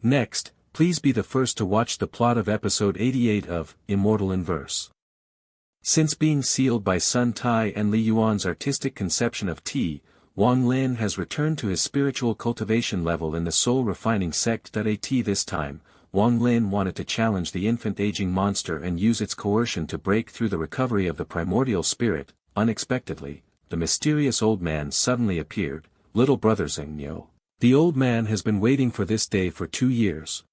Next, please be the first to watch the plot of episode 88 of Immortal in Verse. Since being sealed by Sun Tai and Li Yuan's artistic conception of tea, Wang Lin has returned to his spiritual cultivation level in the soul-refining sect. At this time, Wang Lin wanted to challenge the infant aging monster and use its coercion to break through the recovery of the primordial spirit. Unexpectedly, the mysterious old man suddenly appeared. Little brother Zhengniu. The old man has been waiting for this day for 2 years.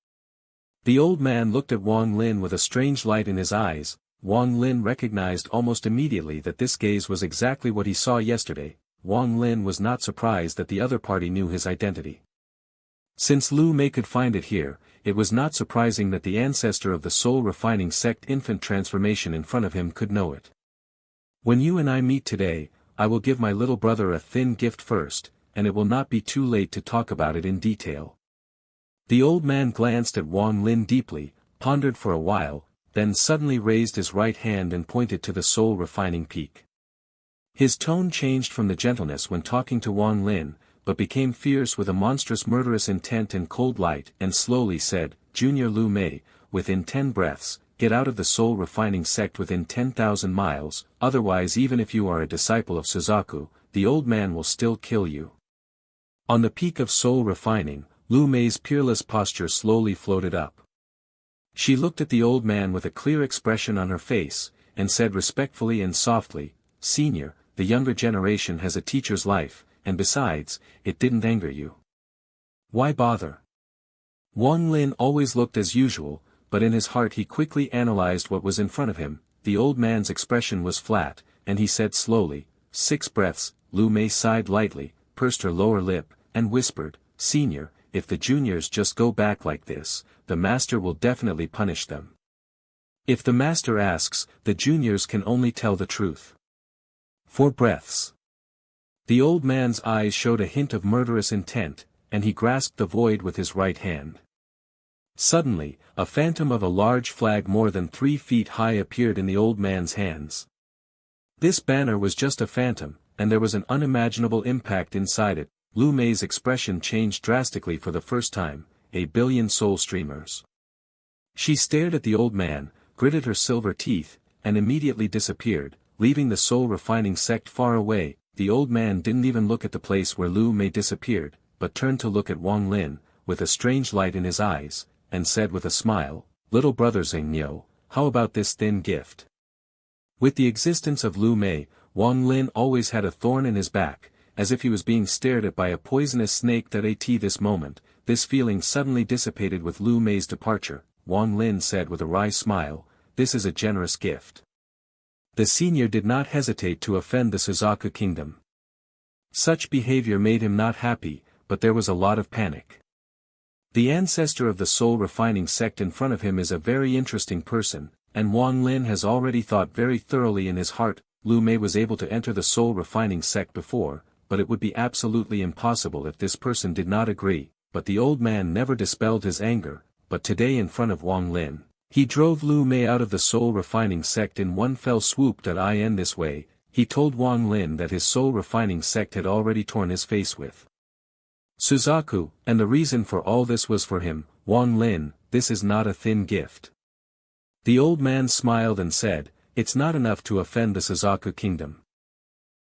The old man looked at Wang Lin with a strange light in his eyes. Wang Lin recognized almost immediately that this gaze was exactly what he saw yesterday. Wang Lin was not surprised that the other party knew his identity. Since Lu Mei could find it here, it was not surprising that the ancestor of the soul-refining sect infant transformation in front of him could know it. When you and I meet today, I will give my little brother a thin gift first, and it will not be too late to talk about it in detail. The old man glanced at Wang Lin deeply, pondered for a while, then suddenly raised his right hand and pointed to the soul-refining peak. His tone changed from the gentleness when talking to Wang Lin, but became fierce with a monstrous murderous intent and cold light, and slowly said, Junior Lu Mei, within 10 breaths, get out of the soul-refining sect within 10,000 miles, otherwise even if you are a disciple of Suzaku, the old man will still kill you. On the peak of soul-refining, Lu Mei's peerless posture slowly floated up. She looked at the old man with a clear expression on her face, and said respectfully and softly, Senior, the younger generation has a teacher's life, and besides, it didn't anger you. Why bother? Wang Lin always looked as usual, but in his heart he quickly analyzed what was in front of him. The old man's expression was flat, and he said slowly, 6 breaths. Lu Mei sighed lightly, pursed her lower lip, and whispered, Senior, if the juniors just go back like this, the master will definitely punish them. If the master asks, the juniors can only tell the truth. 4 breaths. The old man's eyes showed a hint of murderous intent, and he grasped the void with his right hand. Suddenly, a phantom of a large flag more than 3 feet high appeared in the old man's hands. This banner was just a phantom, and there was an unimaginable impact inside it. Lu Mei's expression changed drastically for the first time, 1,000,000,000 soul streamers. She stared at the old man, gritted her silver teeth, and immediately disappeared, leaving the soul-refining sect far away. The old man didn't even look at the place where Lu Mei disappeared, but turned to look at Wang Lin, with a strange light in his eyes, and said with a smile, Little brother Zhengniu, how about this thin gift? With the existence of Lu Mei, Wang Lin always had a thorn in his back, as if he was being stared at by a poisonous snake. At this moment, this feeling suddenly dissipated with Lu Mei's departure. Wang Lin said with a wry smile, This is a generous gift. The senior did not hesitate to offend the Suzaku kingdom. Such behavior made him not happy, but there was a lot of panic. The ancestor of the soul-refining sect in front of him is a very interesting person, and Wang Lin has already thought very thoroughly in his heart. Lu Mei was able to enter the soul-refining sect before, but it would be absolutely impossible if this person did not agree. But the old man never dispelled his anger, but today in front of Wang Lin, he drove Lu Mei out of the soul-refining sect in one fell swoop. In this way, he told Wang Lin that his soul-refining sect had already torn his face with Suzaku, and the reason for all this was for him. Wang Lin, this is not a thin gift. The old man smiled and said, It's not enough to offend the Suzaku kingdom.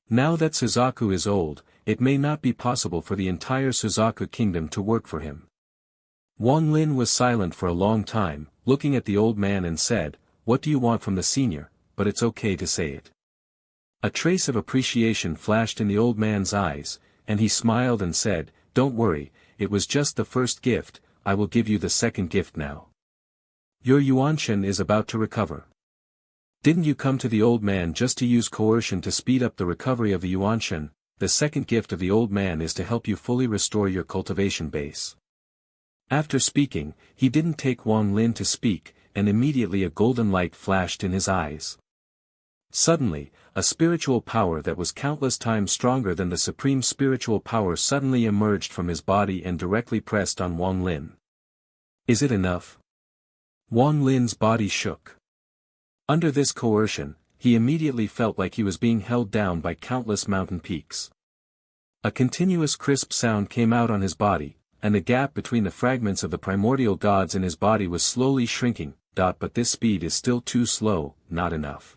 Now that Suzaku is old, it may not be possible for the entire Suzaku kingdom to work for him. Wang Lin was silent for a long time, looking at the old man and said, What do you want from the senior? But it's okay to say it. A trace of appreciation flashed in the old man's eyes, and he smiled and said, Don't worry, it was just the first gift. I will give you the second gift now. Your Yuanshan is about to recover. Didn't you come to the old man just to use coercion to speed up the recovery of the Yuanshan? The second gift of the old man is to help you fully restore your cultivation base. After speaking, he didn't take Wang Lin to speak, and immediately a golden light flashed in his eyes. Suddenly, a spiritual power that was countless times stronger than the supreme spiritual power suddenly emerged from his body and directly pressed on Wang Lin. Is it enough? Wang Lin's body shook. Under this coercion, he immediately felt like he was being held down by countless mountain peaks. A continuous crisp sound came out on his body, and the gap between the fragments of the primordial gods in his body was slowly shrinking, but this speed is still too slow, not enough.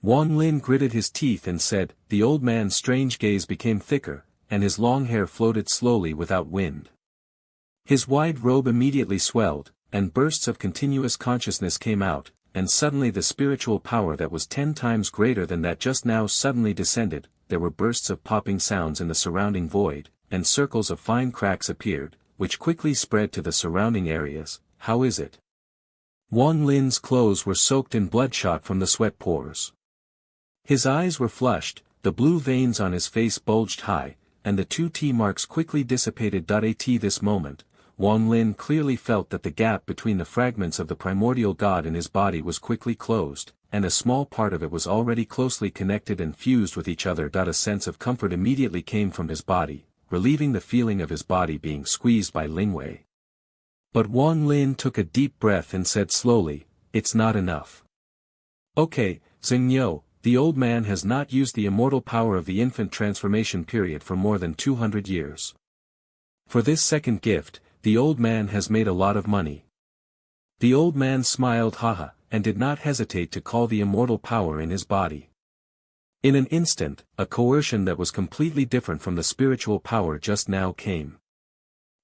Wang Lin gritted his teeth and said. The old man's strange gaze became thicker, and his long hair floated slowly without wind. His wide robe immediately swelled, and bursts of continuous consciousness came out, and suddenly the spiritual power that was 10 times greater than that just now suddenly descended. There were bursts of popping sounds in the surrounding void, and circles of fine cracks appeared, which quickly spread to the surrounding areas. How is it? Wang Lin's clothes were soaked in bloodshot from the sweat pores. His eyes were flushed, the blue veins on his face bulged high, and the 2 T marks quickly dissipated. At this moment, Wang Lin clearly felt that the gap between the fragments of the primordial god in his body was quickly closed, and a small part of it was already closely connected and fused with each other. A sense of comfort immediately came from his body, relieving the feeling of his body being squeezed by Lingwei. But Wang Lin took a deep breath and said slowly, "It's not enough." Okay, Xingyo, the old man has not used the immortal power of the infant transformation period for more than 200 years. For this second gift, the old man has made a lot of money. The old man smiled haha, and did not hesitate to call the immortal power in his body. In an instant, a coercion that was completely different from the spiritual power just now came.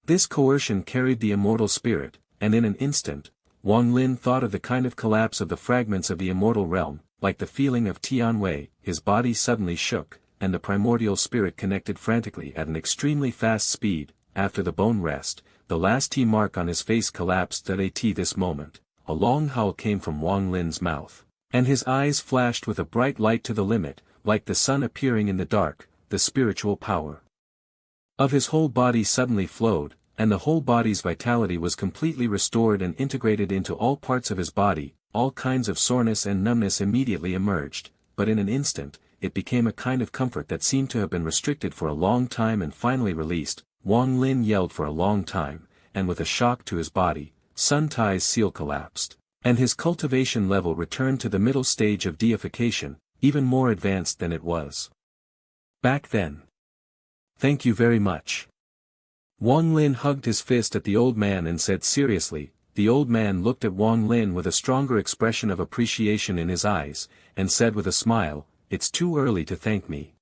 This coercion carried the immortal spirit, and in an instant, Wang Lin thought of the kind of collapse of the fragments of the immortal realm, like the feeling of Tianwei. His body suddenly shook, and the primordial spirit connected frantically at an extremely fast speed. After the bone rest, the last T mark on his face collapsed. At this moment, a long howl came from Wang Lin's mouth, and his eyes flashed with a bright light to the limit, like the sun appearing in the dark. The spiritual power of his whole body suddenly flowed, and the whole body's vitality was completely restored and integrated into all parts of his body. All kinds of soreness and numbness immediately emerged, but in an instant, it became a kind of comfort that seemed to have been restricted for a long time and finally released. Wang Lin yelled for a long time, and with a shock to his body, Sun Tai's seal collapsed, and his cultivation level returned to the middle stage of deification, even more advanced than it was back then. Thank you very much. Wang Lin hugged his fist at the old man and said seriously. The old man looked at Wang Lin with a stronger expression of appreciation in his eyes, and said with a smile, "It's too early to thank me.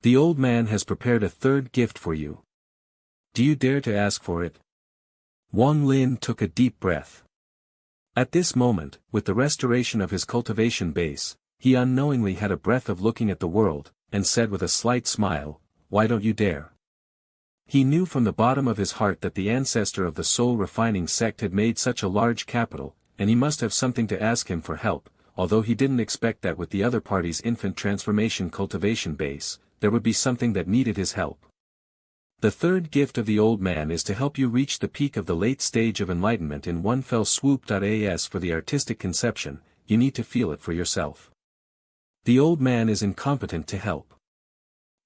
The old man has prepared a third gift for you. Do you dare to ask for it?" Wang Lin took a deep breath. At this moment, with the restoration of his cultivation base, he unknowingly had a breath of looking at the world, and said with a slight smile, "Why don't you dare?" He knew from the bottom of his heart that the ancestor of the soul refining sect had made such a large capital, and he must have something to ask him for help, although he didn't expect that with the other party's infant transformation cultivation base, there would be something that needed his help. The third gift of the old man is to help you reach the peak of the late stage of enlightenment in one fell swoop. As for the artistic conception, you need to feel it for yourself. The old man is incompetent to help.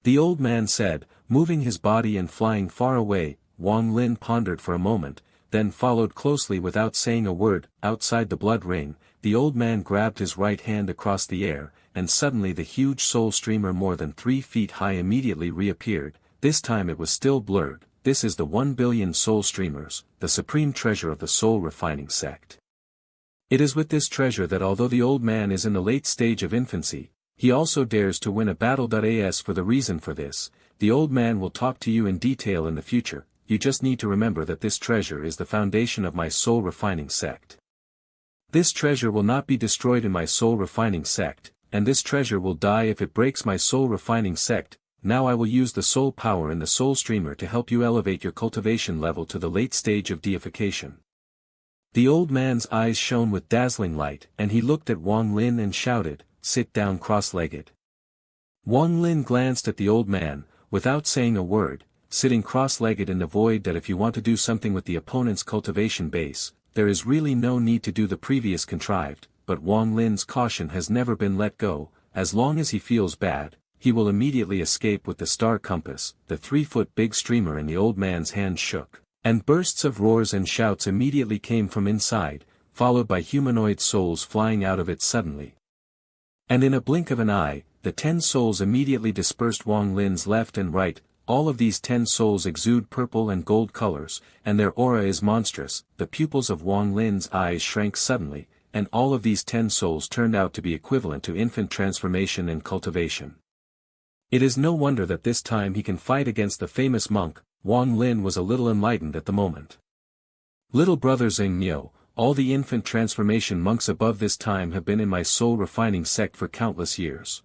The old man said, moving his body and flying far away. Wang Lin pondered for a moment, then followed closely without saying a word. Outside the blood ring, the old man grabbed his right hand across the air, and suddenly the huge soul streamer more than 3 feet high immediately reappeared. This time it was still blurred. This is the 1 billion soul streamers, the supreme treasure of the soul refining sect. It is with this treasure that although the old man is in the late stage of infancy, he also dares to win a battle. As for the reason for this, the old man will talk to you in detail in the future. You just need to remember that this treasure is the foundation of my soul refining sect. This treasure will not be destroyed in my soul refining sect, and this treasure will die if it breaks my soul refining sect. Now I will use the soul power in the soul streamer to help you elevate your cultivation level to the late stage of deification. The old man's eyes shone with dazzling light, and he looked at Wang Lin and shouted, "Sit down cross-legged." Wang Lin glanced at the old man, without saying a word, sitting cross-legged in the void. That if you want to do something with the opponent's cultivation base, there is really no need to do the previous contrived, but Wang Lin's caution has never been let go. As long as he feels bad, he will immediately escape with the star compass. The 3-foot big streamer in the old man's hand shook, and bursts of roars and shouts immediately came from inside, followed by humanoid souls flying out of it suddenly. And in a blink of an eye, the 10 souls immediately dispersed Wang Lin's left and right, all of these 10 souls exude purple and gold colors, and their aura is monstrous. The pupils of Wang Lin's eyes shrank suddenly, and all of these 10 souls turned out to be equivalent to infant transformation and cultivation. It is no wonder that this time he can fight against the famous monk. Wang Lin was a little enlightened at the moment. Little brother Xingniu, all the infant transformation monks above this time have been in my soul refining sect for countless years.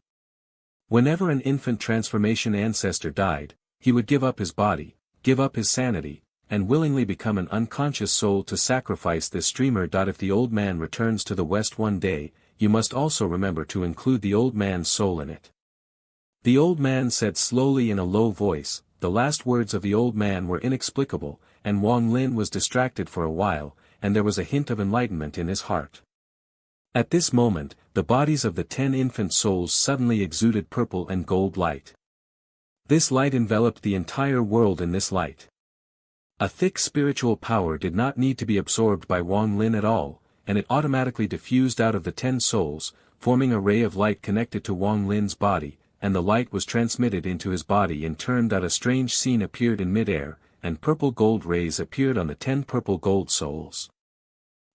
Whenever an infant transformation ancestor died, he would give up his body, give up his sanity, and willingly become an unconscious soul to sacrifice this streamer. If the old man returns to the West one day, you must also remember to include the old man's soul in it. The old man said slowly in a low voice. The last words of the old man were inexplicable, and Wang Lin was distracted for a while, and there was a hint of enlightenment in his heart. At this moment, the bodies of the 10 infant souls suddenly exuded purple and gold light. This light enveloped the entire world in this light. A thick spiritual power did not need to be absorbed by Wang Lin at all, and it automatically diffused out of the 10 souls, forming a ray of light connected to Wang Lin's body, and the light was transmitted into his body in turn. A strange scene appeared in midair, and purple gold rays appeared on the 10 purple gold souls.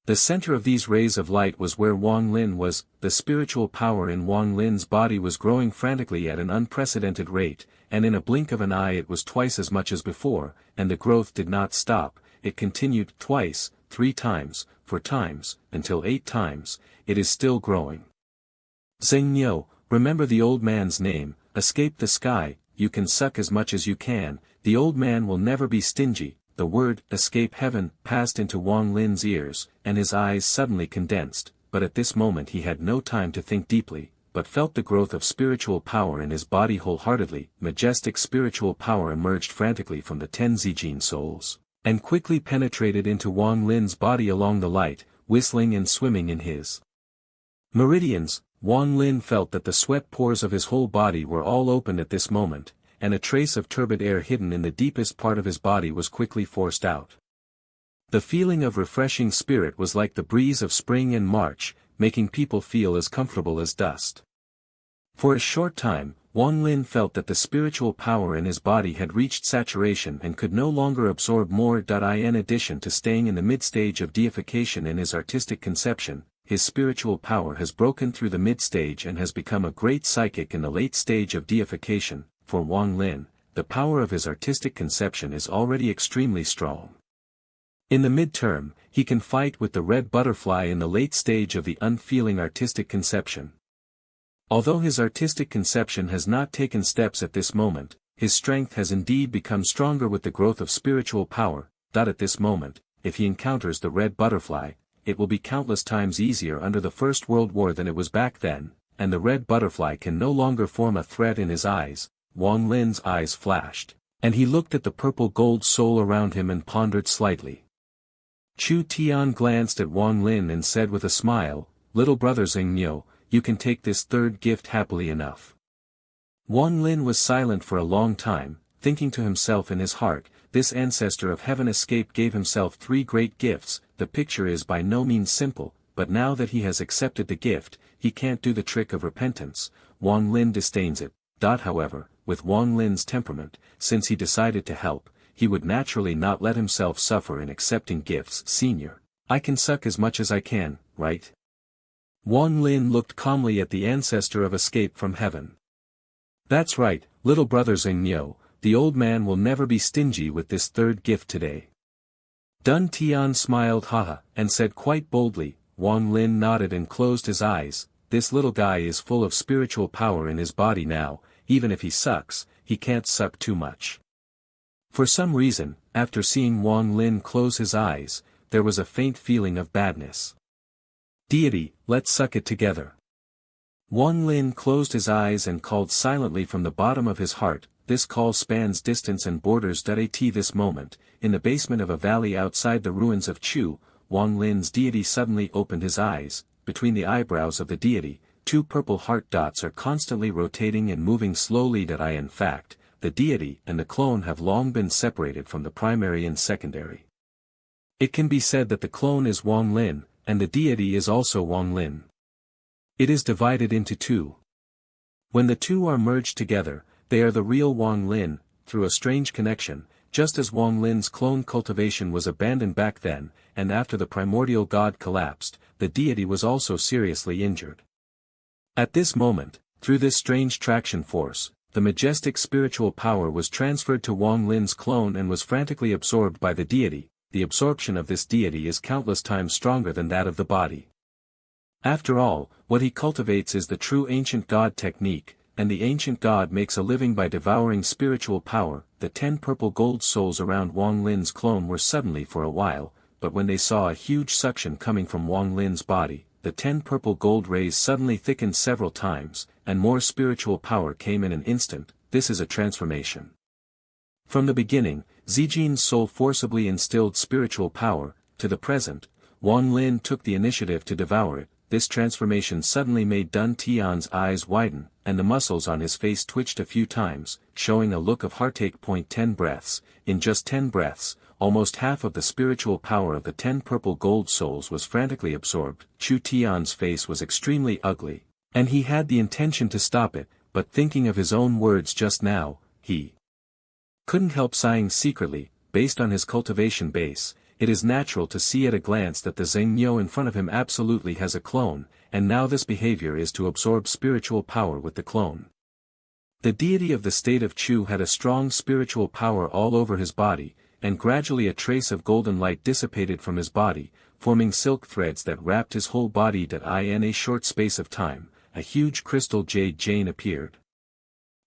The center of these rays of light was where Wang Lin was. The spiritual power in Wang Lin's body was growing frantically at an unprecedented rate, and in a blink of an eye it was twice as much as before, and the growth did not stop. It continued twice, 3 times, 4 times, until 8 times, it is still growing. Xingniu, remember the old man's name, escape the sky, you can suck as much as you can, the old man will never be stingy. The word, escape heaven, passed into Wang Lin's ears, and his eyes suddenly condensed, but at this moment he had no time to think deeply, but felt the growth of spiritual power in his body wholeheartedly. Majestic spiritual power emerged frantically from the 10 Zijin souls, and quickly penetrated into Wang Lin's body along the light, whistling and swimming in his meridians. Wang Lin felt that the sweat pores of his whole body were all open at this moment, and a trace of turbid air hidden in the deepest part of his body was quickly forced out. The feeling of refreshing spirit was like the breeze of spring in March, making people feel as comfortable as dust. For a short time, Wang Lin felt that the spiritual power in his body had reached saturation and could no longer absorb more. In addition to staying in the mid-stage of deification in his artistic conception, his spiritual power has broken through the mid-stage and has become a great psychic in the late stage of deification. For Wang Lin, the power of his artistic conception is already extremely strong. In the mid-term, he can fight with the red butterfly in the late stage of the unfeeling artistic conception. Although his artistic conception has not taken steps at this moment, his strength has indeed become stronger with the growth of spiritual power. At this moment, if he encounters the red butterfly, it will be countless times easier under the First World War than it was back then, and the red butterfly can no longer form a threat in his eyes. Wang Lin's eyes flashed, and he looked at the purple gold soul around him and pondered slightly. Chu Tian glanced at Wang Lin and said with a smile, little brother Xingniu, you can take this third gift happily enough. Wang Lin was silent for a long time, thinking to himself in his heart, this ancestor of heaven escape gave himself 3 great gifts. The picture is by no means simple, but now that he has accepted the gift, he can't do the trick of repentance. Wang Lin disdains it. However, with Wang Lin's temperament, since he decided to help, he would naturally not let himself suffer in accepting gifts. Senior, I can suck as much as I can, right? Wang Lin looked calmly at the ancestor of escape from heaven. That's right, little brother Xingniu, the old man will never be stingy with this third gift today. Dun Tian smiled haha, and said quite boldly. Wang Lin nodded and closed his eyes. This little guy is full of spiritual power in his body now. Even if he sucks, he can't suck too much. For some reason, after seeing Wang Lin close his eyes, there was a faint feeling of badness. Deity, let's suck it together. Wang Lin closed his eyes and called silently from the bottom of his heart. This call spans distance and borders. At this moment, in the basement of a valley outside the ruins of Chu, Wang Lin's deity suddenly opened his eyes. Between the eyebrows of the deity, 2 purple heart dots are constantly rotating and moving slowly. In fact, the deity and the clone have long been separated from the primary and secondary. It can be said that the clone is Wang Lin, and the deity is also Wang Lin. It is divided into 2. When the 2 are merged together, they are the real Wang Lin. through a strange connection, just as Wang Lin's clone cultivation was abandoned back then, and after the primordial god collapsed, the deity was also seriously injured. At this moment, through this strange traction force, the majestic spiritual power was transferred to Wang Lin's clone and was frantically absorbed by the deity. The absorption of this deity is countless times stronger than that of the body. After all, what he cultivates is the true ancient god technique, and the ancient god makes a living by devouring spiritual power. The 10 purple gold souls around Wang Lin's clone were suddenly for a while, but when they saw a huge suction coming from Wang Lin's body, the 10 purple gold rays suddenly thickened several times, and more spiritual power came in an instant. This is a transformation. From the beginning, Zijin's soul forcibly instilled spiritual power. To the present, Wang Lin took the initiative to devour it. This transformation suddenly made Dun Tian's eyes widen, and the muscles on his face twitched a few times, showing a look of heartache. 10 breaths. In just 10 breaths, almost half of the spiritual power of the 10 purple gold souls was frantically absorbed. Chu Tian's face was extremely ugly, and he had the intention to stop it, but thinking of his own words just now, he couldn't help sighing secretly. Based on his cultivation base, it is natural to see at a glance that the Zhengnyo in front of him absolutely has a clone, and now this behavior is to absorb spiritual power with the clone. The deity of the state of Chu had a strong spiritual power all over his body, and gradually a trace of golden light dissipated from his body, forming silk threads that wrapped his whole body. In a short space of time, a huge crystal jade jane appeared.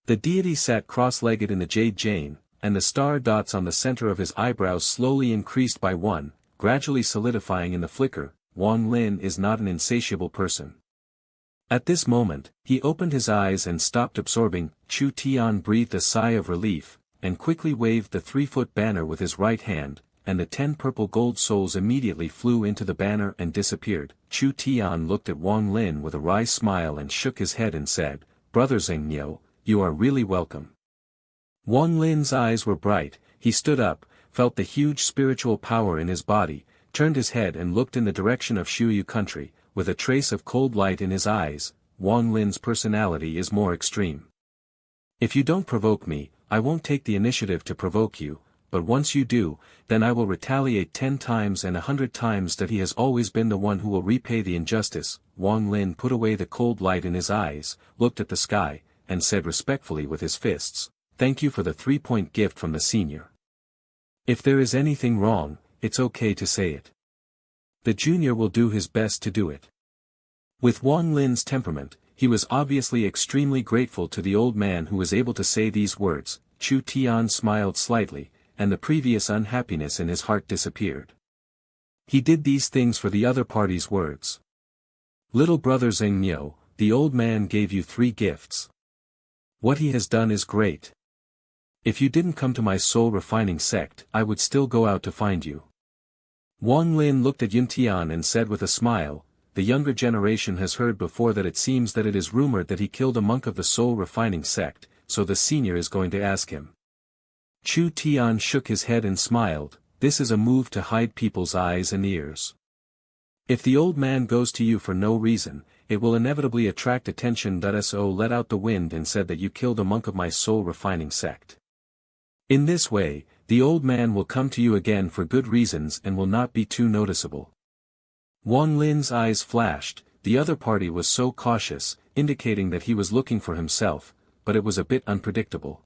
The deity sat cross-legged in the jade jane, and the star dots on the center of his eyebrows slowly increased by one, gradually solidifying in the flicker. Wang Lin is not an insatiable person. At this moment, he opened his eyes and stopped absorbing. Chu Tian breathed a sigh of relief, and quickly waved the 3-foot banner with his right hand, and the 10 purple gold souls immediately flew into the banner and disappeared. Chu Tian looked at Wang Lin with a wry smile and shook his head and said, "Brother Zhengnyo, you are really welcome." Wang Lin's eyes were bright. He stood up, felt the huge spiritual power in his body, turned his head and looked in the direction of Shuyu country, with a trace of cold light in his eyes. Wang Lin's personality is more extreme. If you don't provoke me, I won't take the initiative to provoke you, but once you do, then I will retaliate 10 times and 100 times. That he has always been the one who will repay the injustice. Wang Lin put away the cold light in his eyes, looked at the sky, and said respectfully with his fists, "Thank you for the 3-point gift from the senior. If there is anything wrong, it's okay to say it. The junior will do his best to do it." With Wang Lin's temperament, he was obviously extremely grateful to the old man who was able to say these words. Chu Tian smiled slightly, and the previous unhappiness in his heart disappeared. He did these things for the other party's words. "Little brother Zhengnyo, the old man gave you 3 gifts. What he has done is great. If you didn't come to my soul-refining sect, I would still go out to find you." Wang Lin looked at Yuntian and said with a smile, "The younger generation has heard before that it seems that it is rumored that he killed a monk of the soul-refining sect, so the senior is going to ask him." Chu Tian shook his head and smiled. "This is a move to hide people's eyes and ears. If the old man goes to you for no reason, it will inevitably attract attention. So let out the wind and said that you killed a monk of my soul-refining sect. In this way, the old man will come to you again for good reasons and will not be too noticeable." Wang Lin's eyes flashed. The other party was so cautious, indicating that he was looking for himself, but it was a bit unpredictable.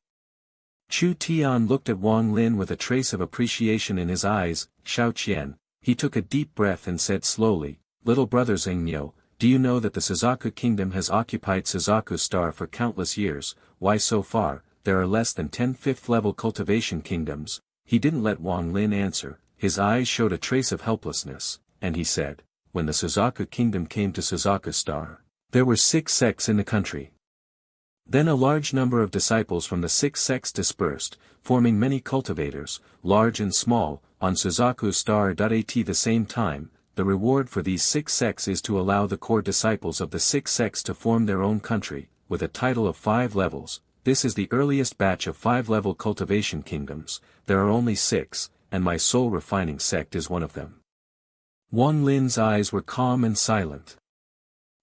Chu Tian looked at Wang Lin with a trace of appreciation in his eyes. "Shao Qian." He took a deep breath and said slowly, "Little brother Zhengnyo, do you know that the Suzaku kingdom has occupied Suzaku Star for countless years? Why so far, there are less than 10 5th-level cultivation kingdoms." He didn't let Wang Lin answer. His eyes showed a trace of helplessness, and he said, "When the Suzaku kingdom came to Suzaku Star, there were 6 sects in the country. Then a large number of disciples from the 6 sects dispersed, forming many cultivators, large and small, on Suzaku Star. At the same time, the reward for these 6 sects is to allow the core disciples of the 6 sects to form their own country, with a title of 5 levels. This is the earliest batch of 5-level cultivation kingdoms. There are only 6, and my soul-refining sect is one of them." Wang Lin's eyes were calm and silent.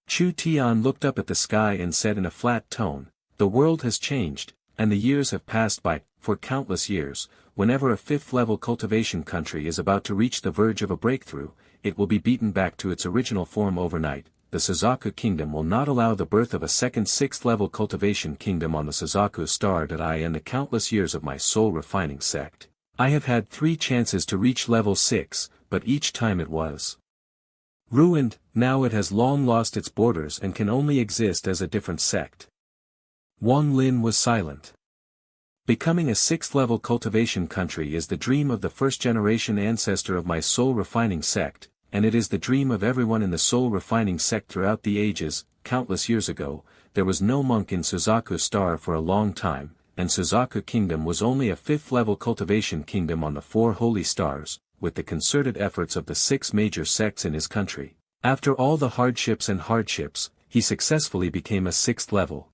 Chu Tian looked up at the sky and said in a flat tone, "The world has changed, and the years have passed by. For countless years, whenever a fifth-level cultivation country is about to reach the verge of a breakthrough, it will be beaten back to its original form overnight. The Suzaku Kingdom will not allow the birth of a second sixth-level cultivation kingdom on the Suzaku star. In the countless years of my soul-refining sect, I have had 3 chances to reach level 6, but each time it was ruined. Now it has long lost its borders and can only exist as a different sect. Wang Lin was silent. Becoming a 6th-level cultivation country is the dream of the first-generation ancestor of my soul-refining sect, and it is the dream of everyone in the soul-refining sect throughout the ages. Countless years ago, there was no monk in Suzaku Star for a long time, and Suzaku Kingdom was only a 5th-level cultivation kingdom on the 4 holy stars, with the concerted efforts of the 6 major sects in his country. After all the hardships, he successfully became a 6th-level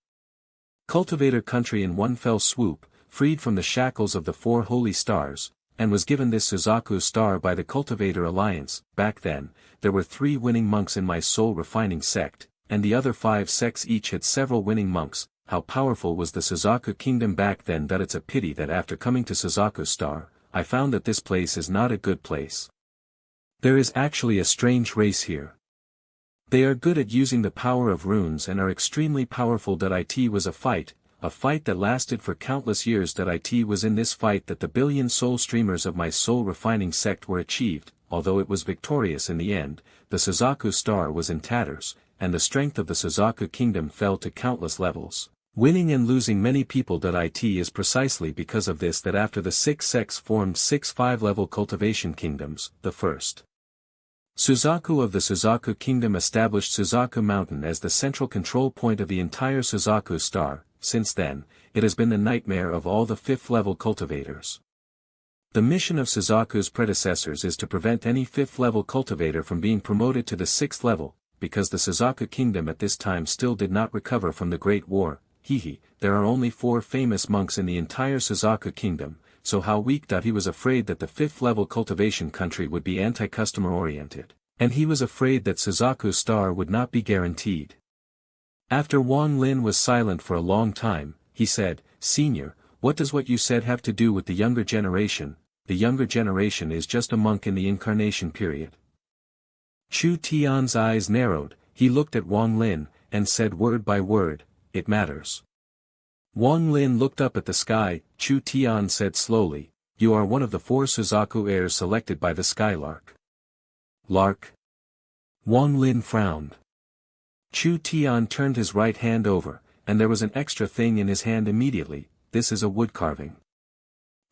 cultivator country in one fell swoop, freed from the shackles of the 4 holy stars, and was given this Suzaku star by the Cultivator Alliance. Back then, there were 3 winning monks in my soul-refining sect, and the other 5 sects each had several winning monks. How powerful was the Suzaku Kingdom back then that it's a pity that after coming to Suzaku Star, I found that this place is not a good place. There is actually a strange race here. They are good at using the power of runes and are extremely powerful. It was a fight that lasted for countless years. It was in this fight that the billion soul streamers of my soul-refining sect were achieved. Although it was victorious in the end, the Suzaku star was in tatters, and the strength of the Suzaku Kingdom fell to countless levels, winning and losing many people. It is precisely because of this that after the 6 sects formed 6 5-level cultivation kingdoms, the first Suzaku of the Suzaku Kingdom established Suzaku Mountain as the central control point of the entire Suzaku star. Since then, it has been the nightmare of all the 5th-level cultivators. The mission of Suzaku's predecessors is to prevent any 5th-level cultivator from being promoted to the 6th level, because the Suzaku Kingdom at this time still did not recover from the Great War. There are only 4 famous monks in the entire Suzaku Kingdom, so how weak. He was afraid that the 5th-level cultivation country would be anti-customer oriented, and he was afraid that Suzaku Star would not be guaranteed. After Wang Lin was silent for a long time, he said, "Senior, what does what you said have to do with the younger generation? The younger generation is just a monk in the incarnation period." Chu Tian's eyes narrowed, he looked at Wang Lin, and said word by word, "It matters." Wang Lin looked up at the sky. Chu Tian said slowly, "You are one of the 4 Suzaku heirs selected by the Skylark." Lark? Wang Lin frowned. Chu Tian turned his right hand over, and there was an extra thing in his hand immediately. This is a wood carving.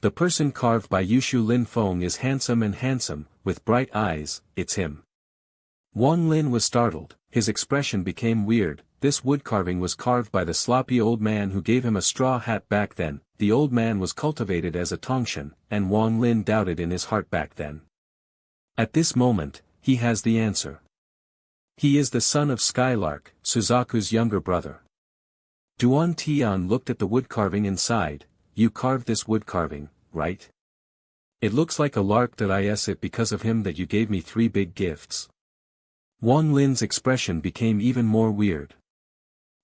The person carved by Yushu Lin Feng is handsome, with bright eyes. It's him. Wang Lin was startled, his expression became weird. This wood carving was carved by the sloppy old man who gave him a straw hat back then. The old man was cultivated as a Tongshan, and Wang Lin doubted in his heart back then. At this moment, he has the answer. He is the son of Skylark, Suzaku's younger brother. Duan Tian looked at the wood carving and sighed. "You carved this wood carving, right? It looks like a lark. Is it because of him that you gave me 3 big gifts?" Wang Lin's expression became even more weird.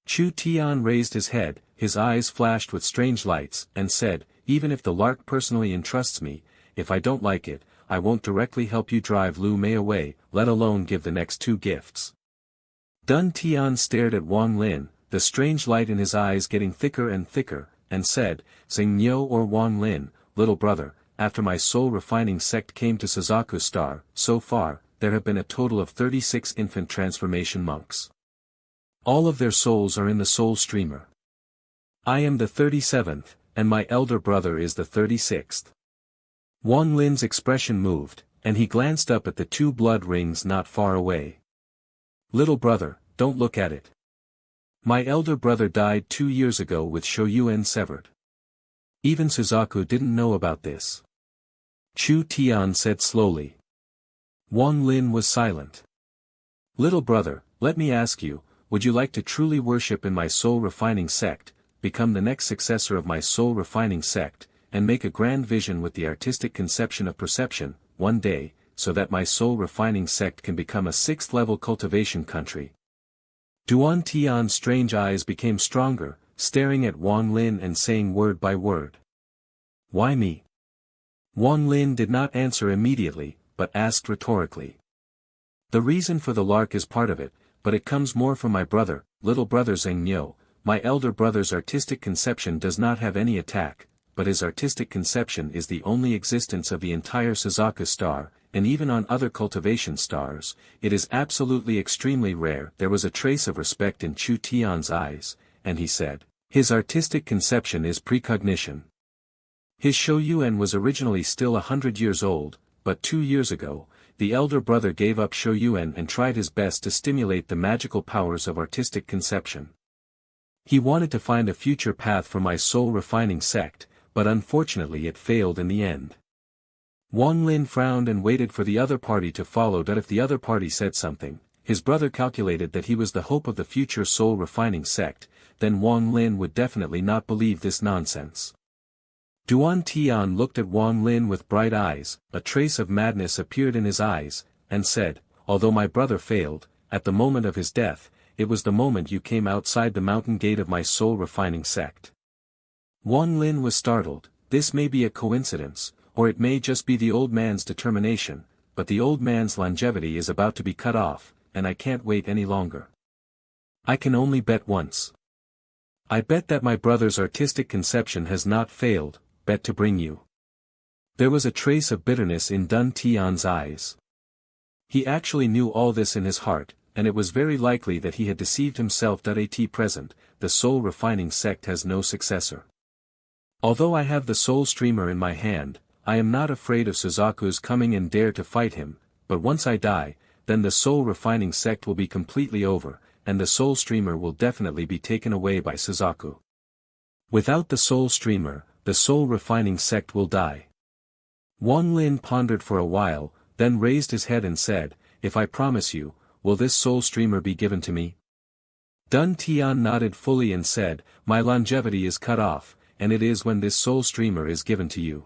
Chu Tian raised his head, his eyes flashed with strange lights, and said, "Even if the lark personally entrusts me, if I don't like it, I won't directly help you drive Lu Mei away, let alone give the next 2 gifts." Dun Tian stared at Wang Lin, the strange light in his eyes getting thicker and thicker, and said, "Xing Niu or Wang Lin, little brother, after my soul-refining sect came to Suzaku Star, so far, there have been a total of 36 infant transformation monks. All of their souls are in the soul streamer. I am the 37th, and my elder brother is the 36th. Wang Lin's expression moved, and he glanced up at the 2 blood rings not far away. "Little brother, don't look at it. My elder brother died 2 years ago with Shoyuan severed. Even Suzaku didn't know about this." Chu Tian said slowly. Wang Lin was silent. "Little brother, let me ask you, would you like to truly worship in my soul-refining sect, become the next successor of my soul-refining sect, and make a grand vision with the artistic conception of perception, one day, so that my soul-refining sect can become a 6th-level cultivation country?" Duan Tian's strange eyes became stronger, staring at Wang Lin and saying word by word. Why me? Wang Lin did not answer immediately, but asked rhetorically. The reason for the lark is part of it, but it comes more from my brother, little brother Zheng. My elder brother's artistic conception does not have any attack, but his artistic conception is the only existence of the entire Suzaku star, and even on other cultivation stars, it is absolutely extremely rare. There was a trace of respect in Chu Tian's eyes, and he said, his artistic conception is precognition. His Shouyuan was originally still 100 years old, but 2 years ago, the elder brother gave up Shouyuan and tried his best to stimulate the magical powers of artistic conception. He wanted to find a future path for my soul-refining sect, but unfortunately it failed in the end. Wang Lin frowned and waited for the other party to follow. That if the other party said something, his brother calculated that he was the hope of the future soul-refining sect, then Wang Lin would definitely not believe this nonsense. Duan Tian looked at Wang Lin with bright eyes, a trace of madness appeared in his eyes, and said, although my brother failed, at the moment of his death, it was the moment you came outside the mountain gate of my soul-refining sect. Wang Lin was startled. This may be a coincidence, or it may just be the old man's determination, but the old man's longevity is about to be cut off, and I can't wait any longer. I can only bet once. I bet that my brother's artistic conception has not failed, bet to bring you. There was a trace of bitterness in Dun Tian's eyes. He actually knew all this in his heart, and it was very likely that he had deceived himself. At present, the soul-refining sect has no successor. Although I have the soul streamer in my hand, I am not afraid of Suzaku's coming and dare to fight him, but once I die, then the soul-refining sect will be completely over, and the soul streamer will definitely be taken away by Suzaku. Without the soul streamer, the soul-refining sect will die. Wang Lin pondered for a while, then raised his head and said, if I promise you, will this soul streamer be given to me? Dun Tian nodded fully and said, my longevity is cut off, and it is when this soul streamer is given to you.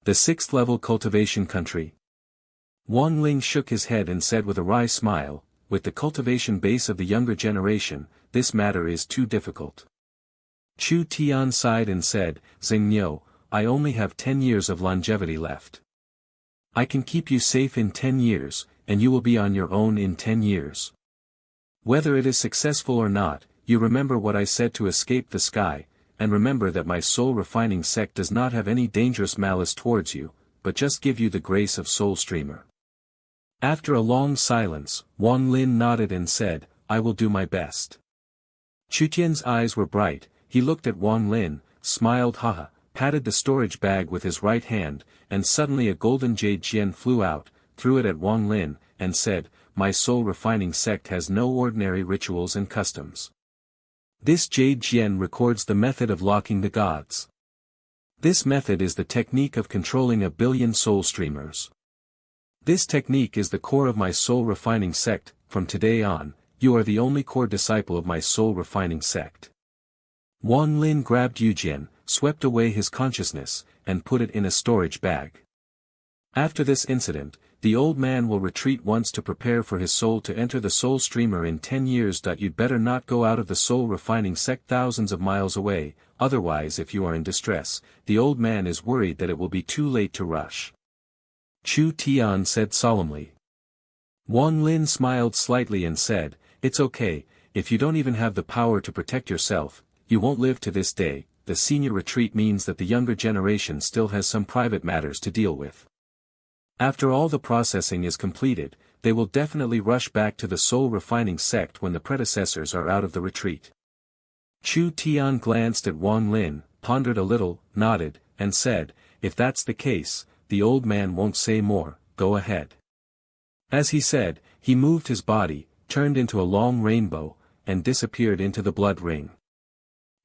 The 6th level cultivation country. Wang Ling shook his head and said with a wry smile, with the cultivation base of the younger generation, this matter is too difficult. Chu Tian sighed and said, Zheng, I only have 10 years of longevity left. I can keep you safe in 10 years, and you will be on your own in 10 years. Whether it is successful or not, you remember what I said to escape the sky, and remember that my soul-refining sect does not have any dangerous malice towards you, but just give you the grace of Soul Streamer. After a long silence, Wang Lin nodded and said, I will do my best. Chu Tian's eyes were bright, he looked at Wang Lin, smiled haha, patted the storage bag with his right hand, and suddenly a golden jade gem flew out, threw it at Wang Lin, and said, my soul-refining sect has no ordinary rituals and customs. This jade gem records the method of locking the gods. This method is the technique of controlling 1 billion soul streamers. This technique is the core of my soul-refining sect. From today on, you are the only core disciple of my soul-refining sect. Wang Lin grabbed Yujin, swept away his consciousness, and put it in a storage bag. After this incident, the old man will retreat once to prepare for his soul to enter the soul streamer in 10 years. You'd better not go out of the soul-refining sect thousands of miles away, otherwise if you are in distress, the old man is worried that it will be too late to rush. Chu Tian said solemnly. Wang Lin smiled slightly and said, it's okay, if you don't even have the power to protect yourself, you won't live to this day. The senior retreat means that the younger generation still has some private matters to deal with. After all the processing is completed, they will definitely rush back to the soul-refining sect when the predecessors are out of the retreat. Chu Tian glanced at Wang Lin, pondered a little, nodded, and said, if that's the case, the old man won't say more, go ahead. As he said, he moved his body, turned into a long rainbow, and disappeared into the blood ring.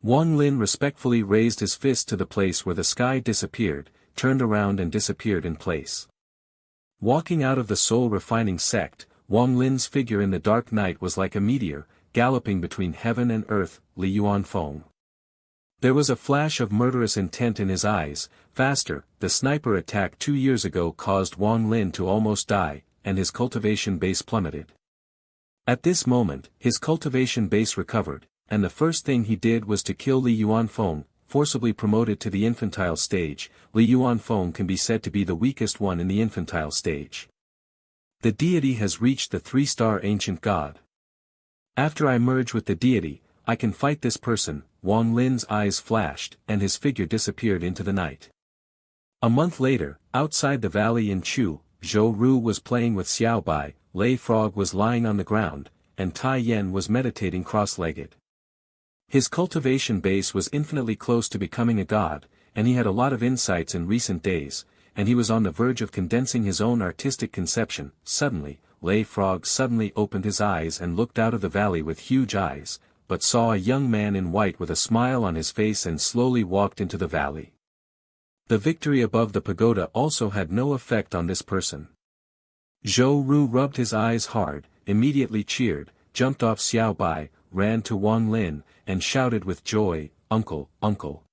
Wang Lin respectfully raised his fist to the place where the sky disappeared, turned around and disappeared in place. Walking out of the soul-refining sect, Wang Lin's figure in the dark night was like a meteor, galloping between heaven and earth. Li Yuanfeng. There was a flash of murderous intent in his eyes. Faster, the sniper attack 2 years ago caused Wang Lin to almost die, and his cultivation base plummeted. At this moment, his cultivation base recovered, and the first thing he did was to kill Li Yuanfeng, forcibly promoted to the infantile stage. Li Yuanfeng can be said to be the weakest one in the infantile stage. The deity has reached the 3-star ancient god. After I merge with the deity, I can fight this person. Wang Lin's eyes flashed, and his figure disappeared into the night. A month later, outside the valley in Chu, Zhou Ru was playing with Xiao Bai, Lei Frog was lying on the ground, and Tai Yan was meditating cross-legged. His cultivation base was infinitely close to becoming a god, and he had a lot of insights in recent days, and he was on the verge of condensing his own artistic conception. Suddenly, Lei Frog suddenly opened his eyes and looked out of the valley with huge eyes, but saw a young man in white with a smile on his face and slowly walked into the valley. The victory above the pagoda also had no effect on this person. Zhou Ru rubbed his eyes hard, immediately cheered, jumped off Xiao Bai, ran to Wang Lin, and shouted with joy, "Uncle, uncle."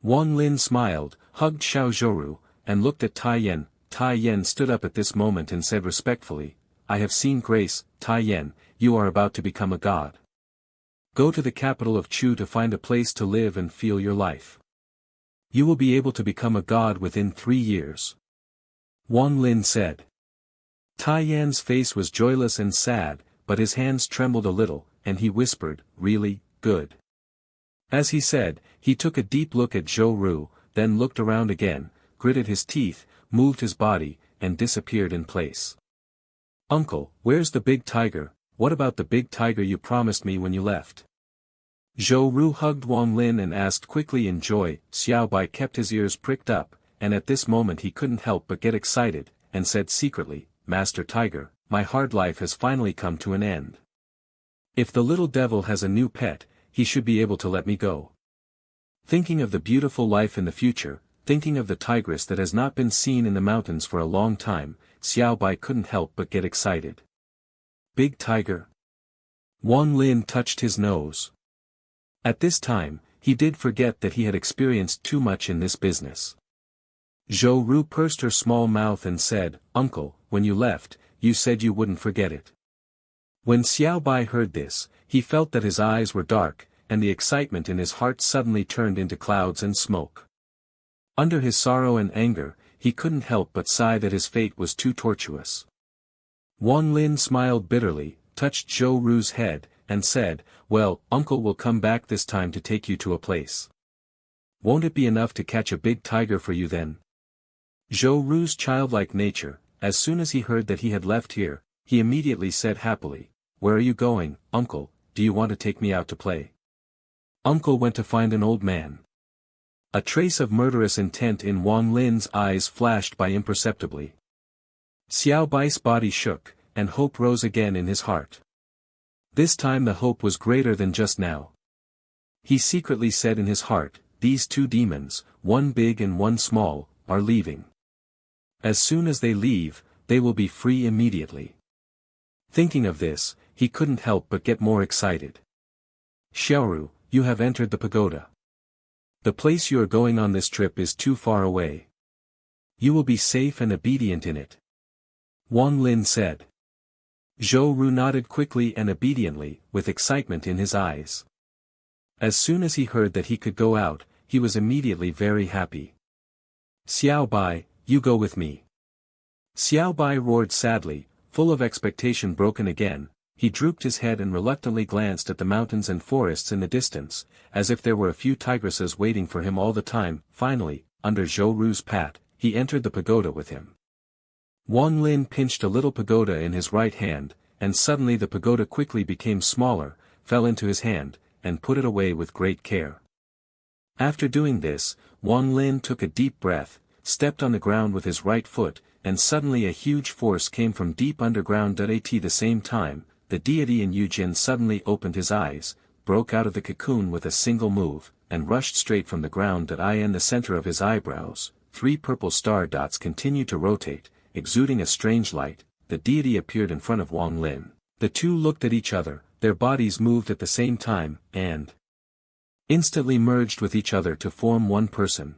Wang Lin smiled, hugged Xiao Zhou, and looked at Tai Yan. Tai Yan stood up at this moment and said respectfully, "I have seen grace, Tai Yan, you are about to become a god. Go to the capital of Chu to find a place to live and feel your life. You will be able to become a god within 3 years." Wang Lin said. Tai Yan's face was joyless and sad, but his hands trembled a little, and he whispered, "Really, good." As he said, he took a deep look at Zhou Ru, then looked around again, gritted his teeth, moved his body, and disappeared in place. "Uncle, where's the big tiger? What about the big tiger you promised me when you left?" Zhou Ru hugged Wang Lin and asked quickly in joy. Xiao Bai kept his ears pricked up, and at this moment he couldn't help but get excited, and said secretly, "Master Tiger, my hard life has finally come to an end. If the little devil has a new pet, he should be able to let me go." Thinking of the beautiful life in the future, thinking of the tigress that has not been seen in the mountains for a long time, Xiao Bai couldn't help but get excited. Big tiger? Wang Lin touched his nose. At this time, he did forget that he had experienced too much in this business. Zhou Ru pursed her small mouth and said, "Uncle, when you left, you said you wouldn't forget it." When Xiao Bai heard this, he felt that his eyes were dark, and the excitement in his heart suddenly turned into clouds and smoke. Under his sorrow and anger, he couldn't help but sigh that his fate was too tortuous. Wang Lin smiled bitterly, touched Zhou Ru's head, and said, "Well, uncle will come back this time to take you to a place. Won't it be enough to catch a big tiger for you then?" Zhou Ru's childlike nature, as soon as he heard that he had left here, he immediately said happily, "Where are you going, uncle? Do you want to take me out to play?" Uncle went to find an old man. A trace of murderous intent in Wang Lin's eyes flashed by imperceptibly. Xiao Bai's body shook, and hope rose again in his heart. This time the hope was greater than just now. He secretly said in his heart, "These 2 demons, one big and one small, are leaving. As soon as they leave, they will be free immediately." Thinking of this, he couldn't help but get more excited. "Xiaoru, you have entered the pagoda. The place you are going on this trip is too far away. You will be safe and obedient in it," Wang Lin said. Zhou Ru nodded quickly and obediently, with excitement in his eyes. As soon as he heard that he could go out, he was immediately very happy. "Xiao Bai, you go with me." Xiao Bai roared sadly, full of expectation broken again. He drooped his head and reluctantly glanced at the mountains and forests in the distance, as if there were a few tigresses waiting for him all the time. Finally, under Zhou Ru's pat, he entered the pagoda with him. Wang Lin pinched a little pagoda in his right hand, and suddenly the pagoda quickly became smaller, fell into his hand, and put it away with great care. After doing this, Wang Lin took a deep breath, stepped on the ground with his right foot, and suddenly a huge force came from deep underground. At the same time, the deity in Yujin suddenly opened his eyes, broke out of the cocoon with a single move, and rushed straight from the ground. In the center of his eyebrows, 3 purple star dots continued to rotate, exuding a strange light. The deity appeared in front of Wang Lin. The two looked at each other, their bodies moved at the same time, and instantly merged with each other to form one person.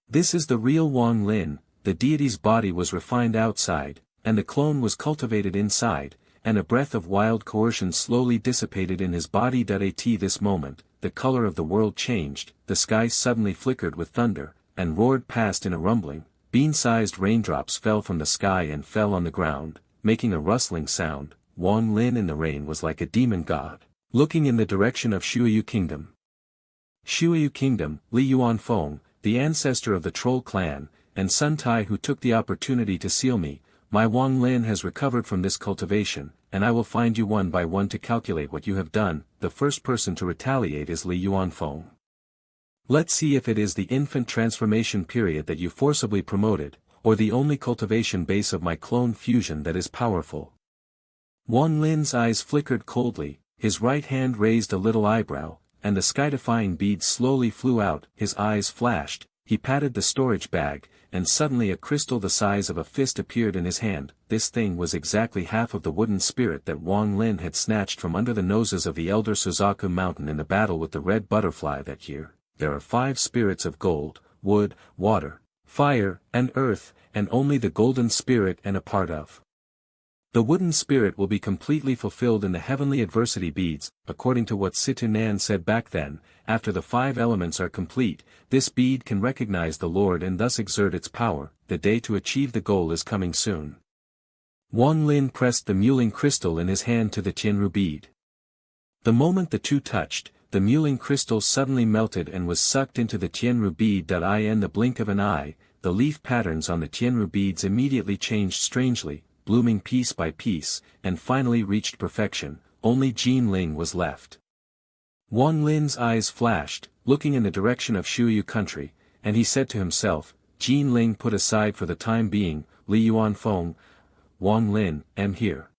This is the real Wang Lin. The deity's body was refined outside, and the clone was cultivated inside, and a breath of wild coercion slowly dissipated in his body. At this moment, the color of the world changed, the sky suddenly flickered with thunder, and roared past in a rumbling. Bean-sized raindrops fell from the sky and fell on the ground, making a rustling sound. Wang Lin in the rain was like a demon god, looking in the direction of Shuyu Kingdom. Shuyu Kingdom, Li Yuanfeng, the ancestor of the Troll clan, and Sun Tai who took the opportunity to seal me, my Wang Lin has recovered from this cultivation, and I will find you one by one to calculate what you have done. The first person to retaliate is Li Yuanfeng. Let's see if it is the infant transformation period that you forcibly promoted, or the only cultivation base of my clone fusion that is powerful. Wang Lin's eyes flickered coldly, his right hand raised a little eyebrow, and the sky-defying bead slowly flew out. His eyes flashed, he patted the storage bag, and suddenly a crystal the size of a fist appeared in his hand. This thing was exactly half of the wooden spirit that Wang Lin had snatched from under the noses of the elder Suzaku Mountain in the battle with the red butterfly that year. There are 5 spirits of gold, wood, water, fire, and earth, and only the golden spirit and a part of the wooden spirit will be completely fulfilled in the heavenly adversity beads. According to what Situ Nan said back then, after the 5 elements are complete, this bead can recognize the Lord and thus exert its power. The day to achieve the goal is coming soon. Wang Lin pressed the Muling crystal in his hand to the Tianru bead. The moment the two touched, the Muling crystal suddenly melted and was sucked into the Tianru bead. In the blink of an eye, the leaf patterns on the Tianru beads immediately changed strangely, blooming piece by piece, and finally reached perfection. Only Jin Ling was left. Wang Lin's eyes flashed, looking in the direction of Shuyu country, and he said to himself, Jin Ling put aside for the time being, Li Yuanfeng, Wang Lin, am here.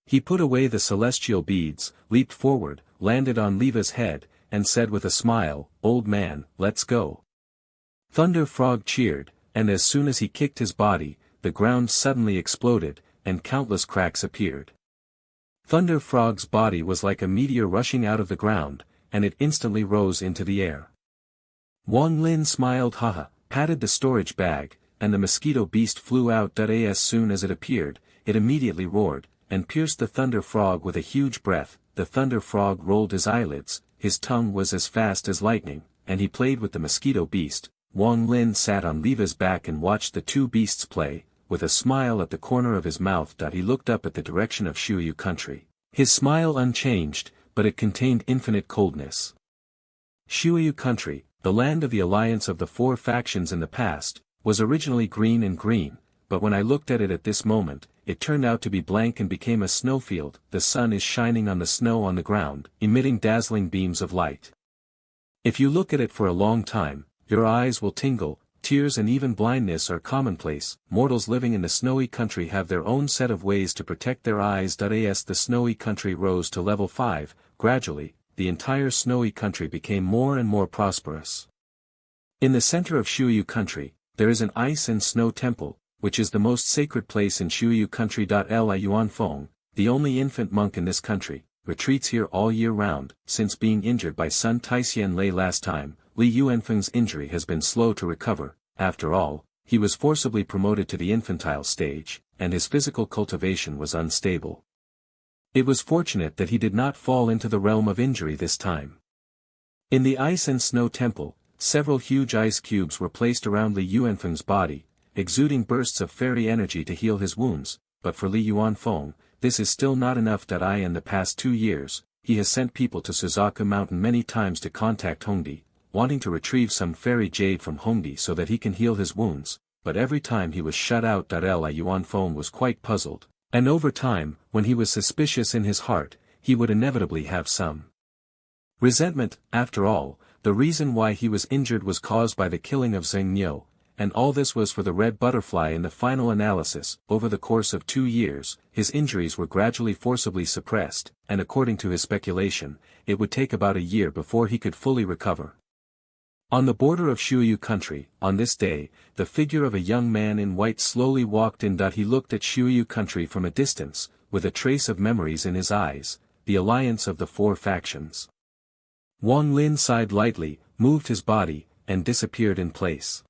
He put away the celestial beads, leaped forward, landed on Liva's head, and said with a smile, old man, let's go. Thunder Frog cheered, and as soon as he kicked his body, the ground suddenly exploded, and countless cracks appeared. Thunder Frog's body was like a meteor rushing out of the ground, and it instantly rose into the air. Wang Lin smiled haha, patted the storage bag, and the mosquito beast flew out. As soon as it appeared, it immediately roared, and pierced the Thunder Frog with a huge breath. The Thunder Frog rolled his eyelids, his tongue was as fast as lightning, and he played with the mosquito beast. Wang Lin sat on Liva's back and watched the 2 beasts play. With a smile at the corner of his mouth. He looked up at the direction of Shuyu country. His smile unchanged, but it contained infinite coldness. Shuyu country, the land of the alliance of the 4 factions in the past, was originally green and green, but when I looked at it at this moment, it turned out to be blank and became a snowfield. The sun is shining on the snow on the ground, emitting dazzling beams of light. If you look at it for a long time, your eyes will tingle. Tears and even blindness are commonplace. Mortals living in the snowy country have their own set of ways to protect their eyes. As the snowy country rose to level 5, gradually, the entire snowy country became more and more prosperous. In the center of Shuyu country, there is an ice and snow temple, which is the most sacred place in Shuyu country. Li Yuanfeng, the only infant monk in this country, retreats here all year round. Since being injured by Sun Taixian Lei last time, Li Yuanfeng's injury has been slow to recover. After all, he was forcibly promoted to the infantile stage, and his physical cultivation was unstable. It was fortunate that he did not fall into the realm of injury this time. In the ice and snow temple, several huge ice cubes were placed around Li Yuanfeng's body, exuding bursts of fairy energy to heal his wounds, but for Li Yuanfeng, this is still not enough. In the past 2 years, he has sent people to Suzaku Mountain many times to contact Hongdi, wanting to retrieve some fairy jade from Hongdi so that he can heal his wounds, but every time he was shut out. Li Yuanfeng was quite puzzled, and over time, when he was suspicious in his heart, he would inevitably have some resentment. After all, the reason why he was injured was caused by the killing of Zheng Niu, and all this was for the red butterfly. In the final analysis, over the course of 2 years, his injuries were gradually forcibly suppressed, and according to his speculation, it would take about a year before he could fully recover. On the border of Shuyu country, on this day, the figure of a young man in white slowly walked in. He looked at Shuyu country from a distance, with a trace of memories in his eyes, the alliance of the 4 factions. Wang Lin sighed lightly, moved his body, and disappeared in place.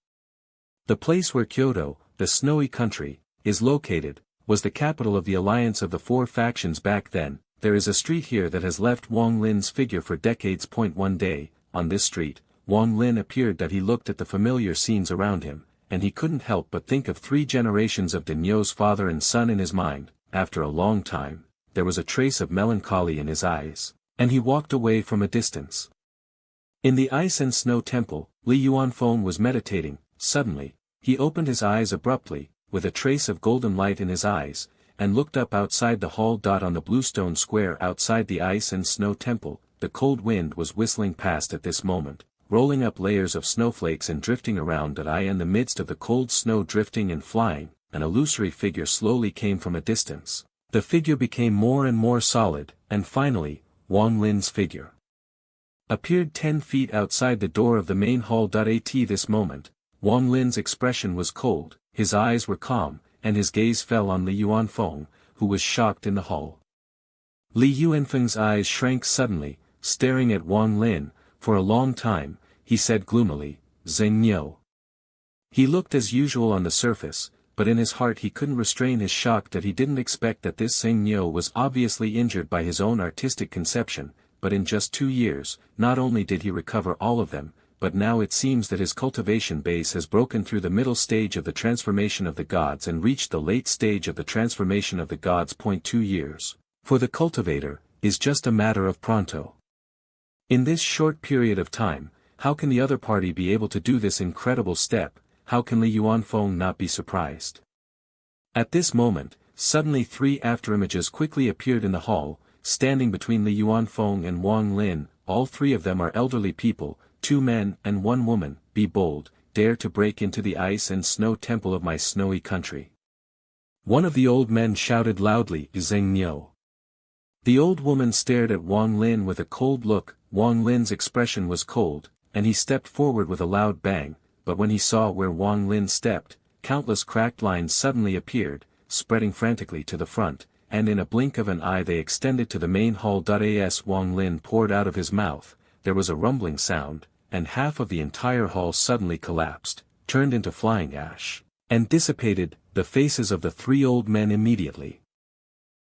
The place where Kyoto, the snowy country, is located, was the capital of the alliance of the four factions back then. There is a street here that has left Wang Lin's figure for decades. One day, on this street, Wang Lin appeared that he looked at the familiar scenes around him, and he couldn't help but think of 3 generations of Denyo's father and son in his mind. After a long time, there was a trace of melancholy in his eyes, and he walked away from a distance. In the ice and snow temple, Li Yuanfeng was meditating. Suddenly, he opened his eyes abruptly, with a trace of golden light in his eyes, and looked up outside the hall. On the bluestone square outside the ice and snow temple, the cold wind was whistling past at this moment, rolling up layers of snowflakes and drifting around. In the midst of the cold snow drifting and flying, an illusory figure slowly came from a distance. The figure became more and more solid, and finally, Wang Lin's figure appeared 10 feet outside the door of the main hall. At this moment, Wang Lin's expression was cold, his eyes were calm, and his gaze fell on Li Yuanfeng, who was shocked in the hall. Li Yuanfeng's eyes shrank suddenly, staring at Wang Lin. For a long time, he said gloomily, "Zheng Niu." He looked as usual on the surface, but in his heart he couldn't restrain his shock that he didn't expect that this Zheng Niu was obviously injured by his own artistic conception, but in just 2 years, not only did he recover all of them, but now it seems that his cultivation base has broken through the middle stage of the transformation of the gods and reached the late stage of the transformation of the gods. 2 years, for the cultivator, is just a matter of pronto. In this short period of time, how can the other party be able to do this incredible step? How can Li Yuanfeng not be surprised? At this moment, suddenly 3 afterimages quickly appeared in the hall, standing between Li Yuanfeng and Wang Lin. All 3 of them are elderly people, 2 men and 1 woman. Be bold, dare to break into the ice and snow temple of my snowy country. One of the old men shouted loudly, "Zheng Niu." The old woman stared at Wang Lin with a cold look. Wang Lin's expression was cold, and he stepped forward with a loud bang, but when he saw where Wang Lin stepped, countless cracked lines suddenly appeared, spreading frantically to the front, and in a blink of an eye they extended to the main hall. As Wang Lin poured out of his mouth, there was a rumbling sound, and half of the entire hall suddenly collapsed, turned into flying ash, and dissipated. The faces of the 3 old men immediately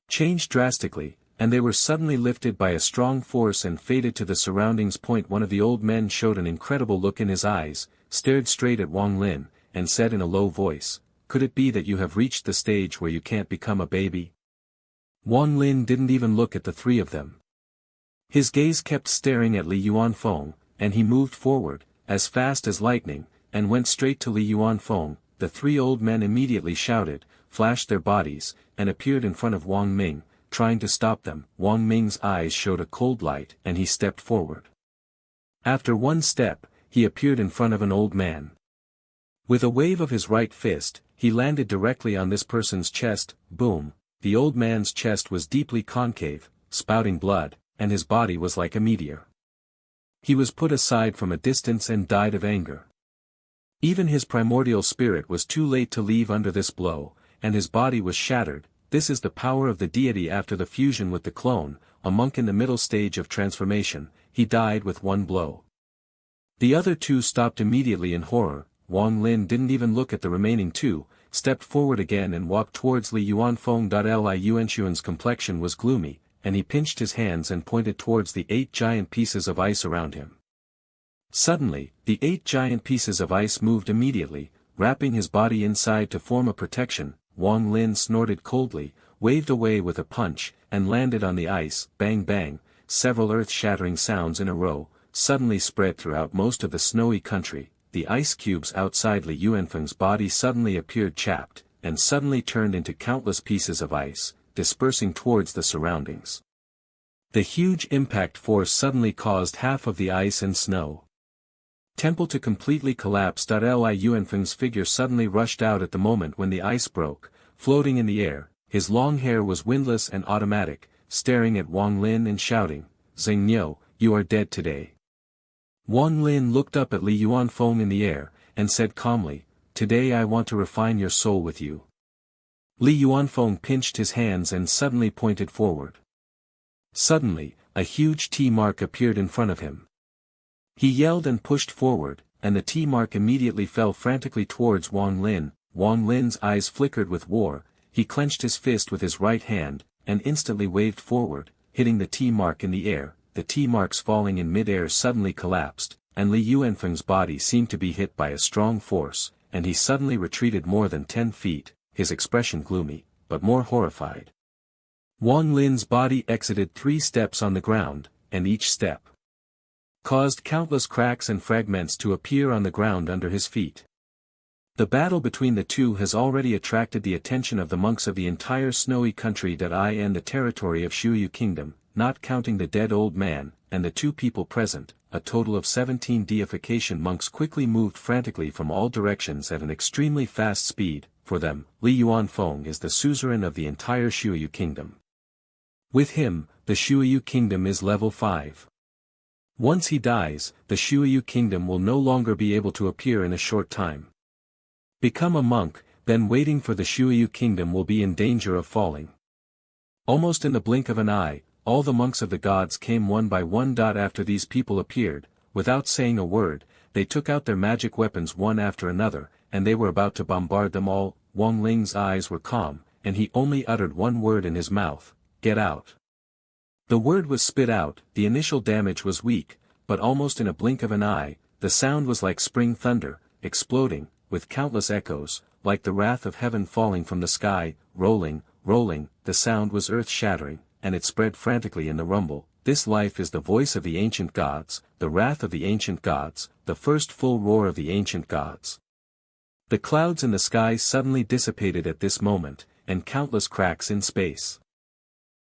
changed drastically, and they were suddenly lifted by a strong force and faded to the surroundings. One of the old men showed an incredible look in his eyes, stared straight at Wang Lin, and said in a low voice, "Could it be that you have reached the stage where you can't become a baby?" Wang Lin didn't even look at the 3 of them. His gaze kept staring at Li Yuanfeng, and he moved forward, as fast as lightning, and went straight to Li Yuanfeng. The 3 old men immediately shouted, flashed their bodies, and appeared in front of Wang Ming, trying to stop them. Wang Ming's eyes showed a cold light and he stepped forward. After 1 step, he appeared in front of an old man. With a wave of his right fist, he landed directly on this person's chest. Boom! The old man's chest was deeply concave, spouting blood, and his body was like a meteor. He was put aside from a distance and died of anger. Even his primordial spirit was too late to leave under this blow, and his body was shattered. This is the power of the deity after the fusion with the clone, a monk in the middle stage of transformation. He died with 1 blow. The other 2 stopped immediately in horror. Wang Lin didn't even look at the remaining 2, stepped forward again and walked towards Li Yuanfeng. Li Yuanxuan's complexion was gloomy, and he pinched his hands and pointed towards the 8 giant pieces of ice around him. Suddenly, the 8 giant pieces of ice moved immediately, wrapping his body inside to form a protection. Wang Lin snorted coldly, waved away with a punch, and landed on the ice. Bang bang, several earth-shattering sounds in a row, suddenly spread throughout most of the snowy country. The ice cubes outside Li Yuanfeng's body suddenly appeared chapped, and suddenly turned into countless pieces of ice, dispersing towards the surroundings. The huge impact force suddenly caused half of the ice and snow temple to completely collapse. Li Yuanfeng's figure suddenly rushed out at the moment when the ice broke, floating in the air. His long hair was windless and automatic, staring at Wang Lin and shouting, "Zheng Niu, you are dead today." Wang Lin looked up at Li Yuanfeng in the air, and said calmly, "Today I want to refine your soul with you." Li Yuanfeng pinched his hands and suddenly pointed forward. Suddenly, a huge T mark appeared in front of him. He yelled and pushed forward, and the T mark immediately fell frantically towards Wang Lin. Wang Lin's eyes flickered with war, he clenched his fist with his right hand, and instantly waved forward, hitting the T-mark in the air. The T-marks falling in mid-air suddenly collapsed, and Li Yuanfeng's body seemed to be hit by a strong force, and he suddenly retreated more than 10 feet, his expression gloomy, but more horrified. Wang Lin's body exited 3 steps on the ground, and each step caused countless cracks and fragments to appear on the ground under his feet. The battle between the two has already attracted the attention of the monks of the entire snowy country and the territory of Shuyu Kingdom, not counting the dead old man, and the 2 people present. A total of 17 deification monks quickly moved frantically from all directions at an extremely fast speed. For them, Li Yuanfeng is the suzerain of the entire Shuyu Kingdom. With him, the Shuyu Kingdom is level 5. Once he dies, the Shuyu Kingdom will no longer be able to appear in a short time. Become a monk, then waiting for the Shuyu Kingdom will be in danger of falling. Almost in the blink of an eye, all the monks of the gods came one by one. After these people appeared, without saying a word, they took out their magic weapons one after another, and they were about to bombard them all. Wang Ling's eyes were calm, and he only uttered one word in his mouth: "Get out." The word was spit out. The initial damage was weak, but almost in a blink of an eye, the sound was like spring thunder, exploding, with countless echoes, like the wrath of heaven falling from the sky, rolling, rolling. The sound was earth-shattering, and it spread frantically in the rumble. This life is the voice of the ancient gods, the wrath of the ancient gods, the first full roar of the ancient gods. The clouds in the sky suddenly dissipated at this moment, and countless cracks in space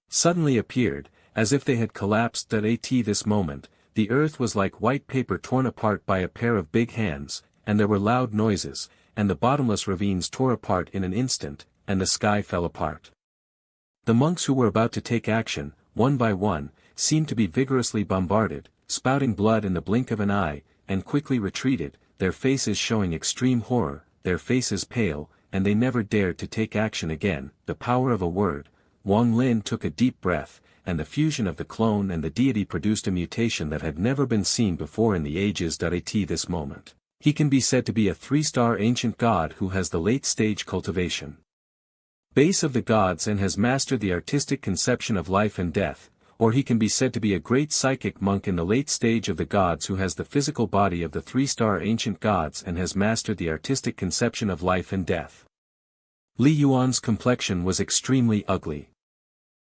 suddenly appeared, as if they had collapsed. At this moment, the earth was like white paper torn apart by a pair of big hands, and there were loud noises, and the bottomless ravines tore apart in an instant, and the sky fell apart. The monks who were about to take action, one by one, seemed to be vigorously bombarded, spouting blood in the blink of an eye, and quickly retreated, their faces showing extreme horror, their faces pale, and they never dared to take action again. The power of a word. Wang Lin took a deep breath, and the fusion of the clone and the deity produced a mutation that had never been seen before in the ages. At this moment, he can be said to be a 3-star ancient god who has the late-stage cultivation base of the gods and has mastered the artistic conception of life and death, or he can be said to be a great psychic monk in the late stage of the gods who has the physical body of the 3-star ancient gods and has mastered the artistic conception of life and death. Li Yuan's complexion was extremely ugly.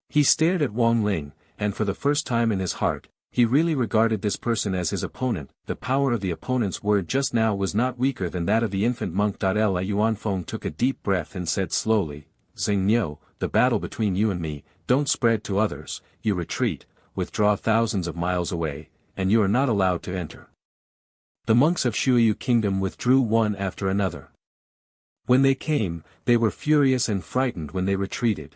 He stared at Wang Ling, and for the first time in his heart, he really regarded this person as his opponent. The power of the opponent's word just now was not weaker than that of the infant monk. Li Yuanfeng took a deep breath and said slowly, "Xingniu, the battle between you and me, don't spread to others, you retreat, withdraw thousands of miles away, and you are not allowed to enter." The monks of Shuyu Kingdom withdrew one after another. When they came, they were furious and frightened when they retreated.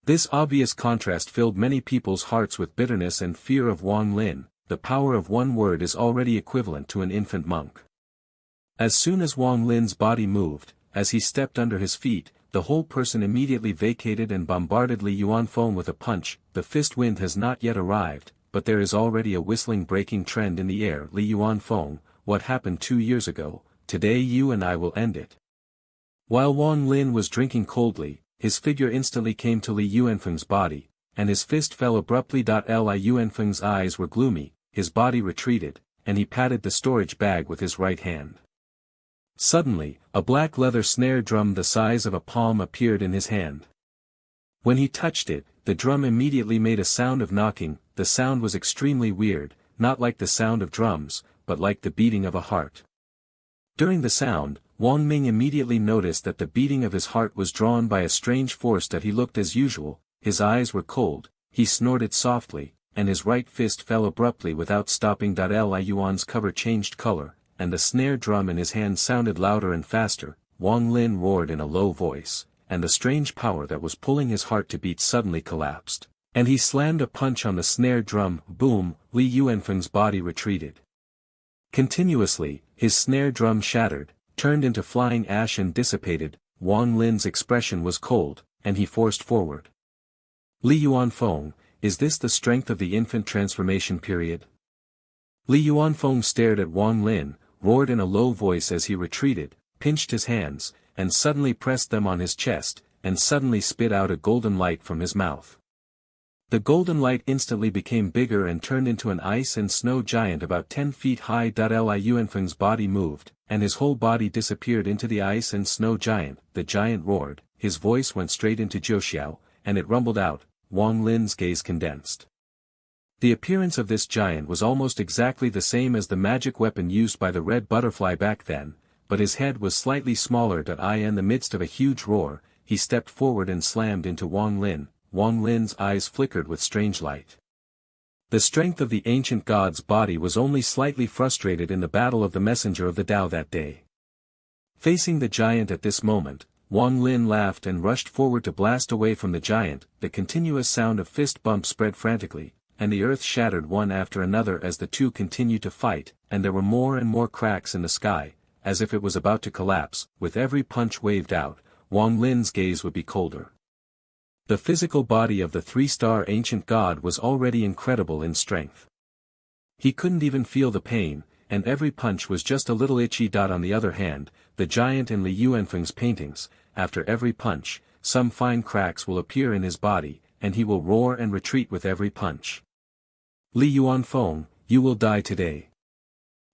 This obvious contrast filled many people's hearts with bitterness and fear of Wang Lin. The power of one word is already equivalent to an infant monk. As soon as Wang Lin's body moved, as he stepped under his feet, the whole person immediately vacated and bombarded Li Yuanfeng with a punch. The fist wind has not yet arrived, but there is already a whistling breaking trend in the air. Li Yuanfeng, what happened 2 years ago, today you and I will end it. While Wang Lin was drinking coldly, his figure instantly came to Li Yuanfeng's body, and his fist fell abruptly. Li Yuanfeng's eyes were gloomy, his body retreated, and he patted the storage bag with his right hand. Suddenly, a black leather snare drum the size of a palm appeared in his hand. When he touched it, the drum immediately made a sound of knocking. The sound was extremely weird, not like the sound of drums, but like the beating of a heart. During the sound, Wang Ming immediately noticed that the beating of his heart was drawn by a strange force. That he looked as usual, his eyes were cold, he snorted softly, and his right fist fell abruptly without stopping. Li Yuan's cover changed color, and the snare drum in his hand sounded louder and faster. Wang Lin roared in a low voice, and the strange power that was pulling his heart to beat suddenly collapsed, and he slammed a punch on the snare drum. Boom! Li Yuanfeng's body retreated. Continuously, his snare drum shattered, turned into flying ash and dissipated. Wang Lin's expression was cold, and he forced forward. Li Yuanfeng, is this the strength of the infant transformation period? Li Yuanfeng stared at Wang Lin, roared in a low voice as he retreated, pinched his hands, and suddenly pressed them on his chest, and suddenly spit out a golden light from his mouth. The golden light instantly became bigger and turned into an ice and snow giant about 10 feet high. Liu Yunfeng's body moved, and his whole body disappeared into the ice and snow giant. The giant roared, his voice went straight into Jiuxiao, and it rumbled out. Wang Lin's gaze condensed. The appearance of this giant was almost exactly the same as the magic weapon used by the red butterfly back then, but his head was slightly smaller. In the midst of a huge roar, he stepped forward and slammed into Wang Lin. Wang Lin's eyes flickered with strange light. The strength of the ancient god's body was only slightly frustrated in the battle of the messenger of the Tao that day. Facing the giant at this moment, Wang Lin laughed and rushed forward to blast away from the giant. The continuous sound of fist bumps spread frantically, and the earth shattered one after another as the two continued to fight, and there were more and more cracks in the sky, as if it was about to collapse. With every punch waved out, Wang Lin's gaze would be colder. The physical body of the three-star ancient god was already incredible in strength. He couldn't even feel the pain, and every punch was just a little itchy. On the other hand, the giant in Li Yunfeng's paintings, after every punch, some fine cracks will appear in his body, and he will roar and retreat with every punch. Li Yunfeng, you will die today.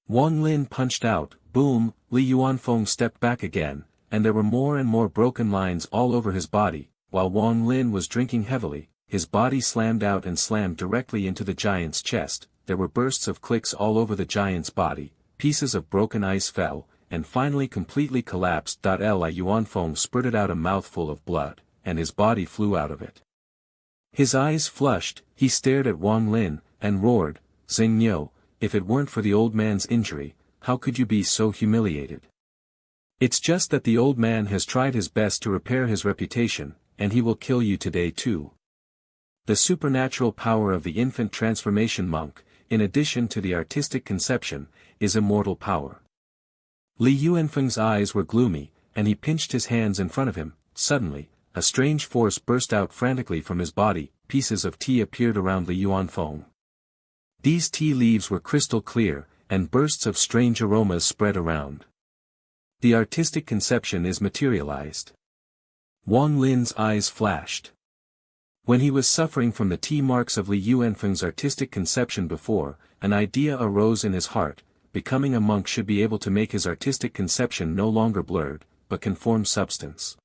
Wang Lin punched out. Boom! Li Yunfeng stepped back again, and there were more and more broken lines all over his body. While Wang Lin was drinking heavily, his body slammed out and slammed directly into the giant's chest. There were bursts of clicks all over the giant's body, pieces of broken ice fell, and finally completely collapsed. Li Yunfeng spurted out a mouthful of blood, and his body flew out of it. His eyes flushed, he stared at Wang Lin, and roared, "Xingniu, if it weren't for the old man's injury, how could you be so humiliated? It's just that the old man has tried his best to repair his reputation, and he will kill you today too." The supernatural power of the infant transformation monk, in addition to the artistic conception, is immortal power. Li Yunfeng's eyes were gloomy, and he pinched his hands in front of him. Suddenly, a strange force burst out frantically from his body. Pieces of tea appeared around Li Yunfeng. These tea leaves were crystal clear, and bursts of strange aromas spread around. The artistic conception is materialized. Wang Lin's eyes flashed. When he was suffering from the tea marks of Li Yunfeng's artistic conception before, an idea arose in his heart: becoming a monk should be able to make his artistic conception no longer blurred, but conform substance.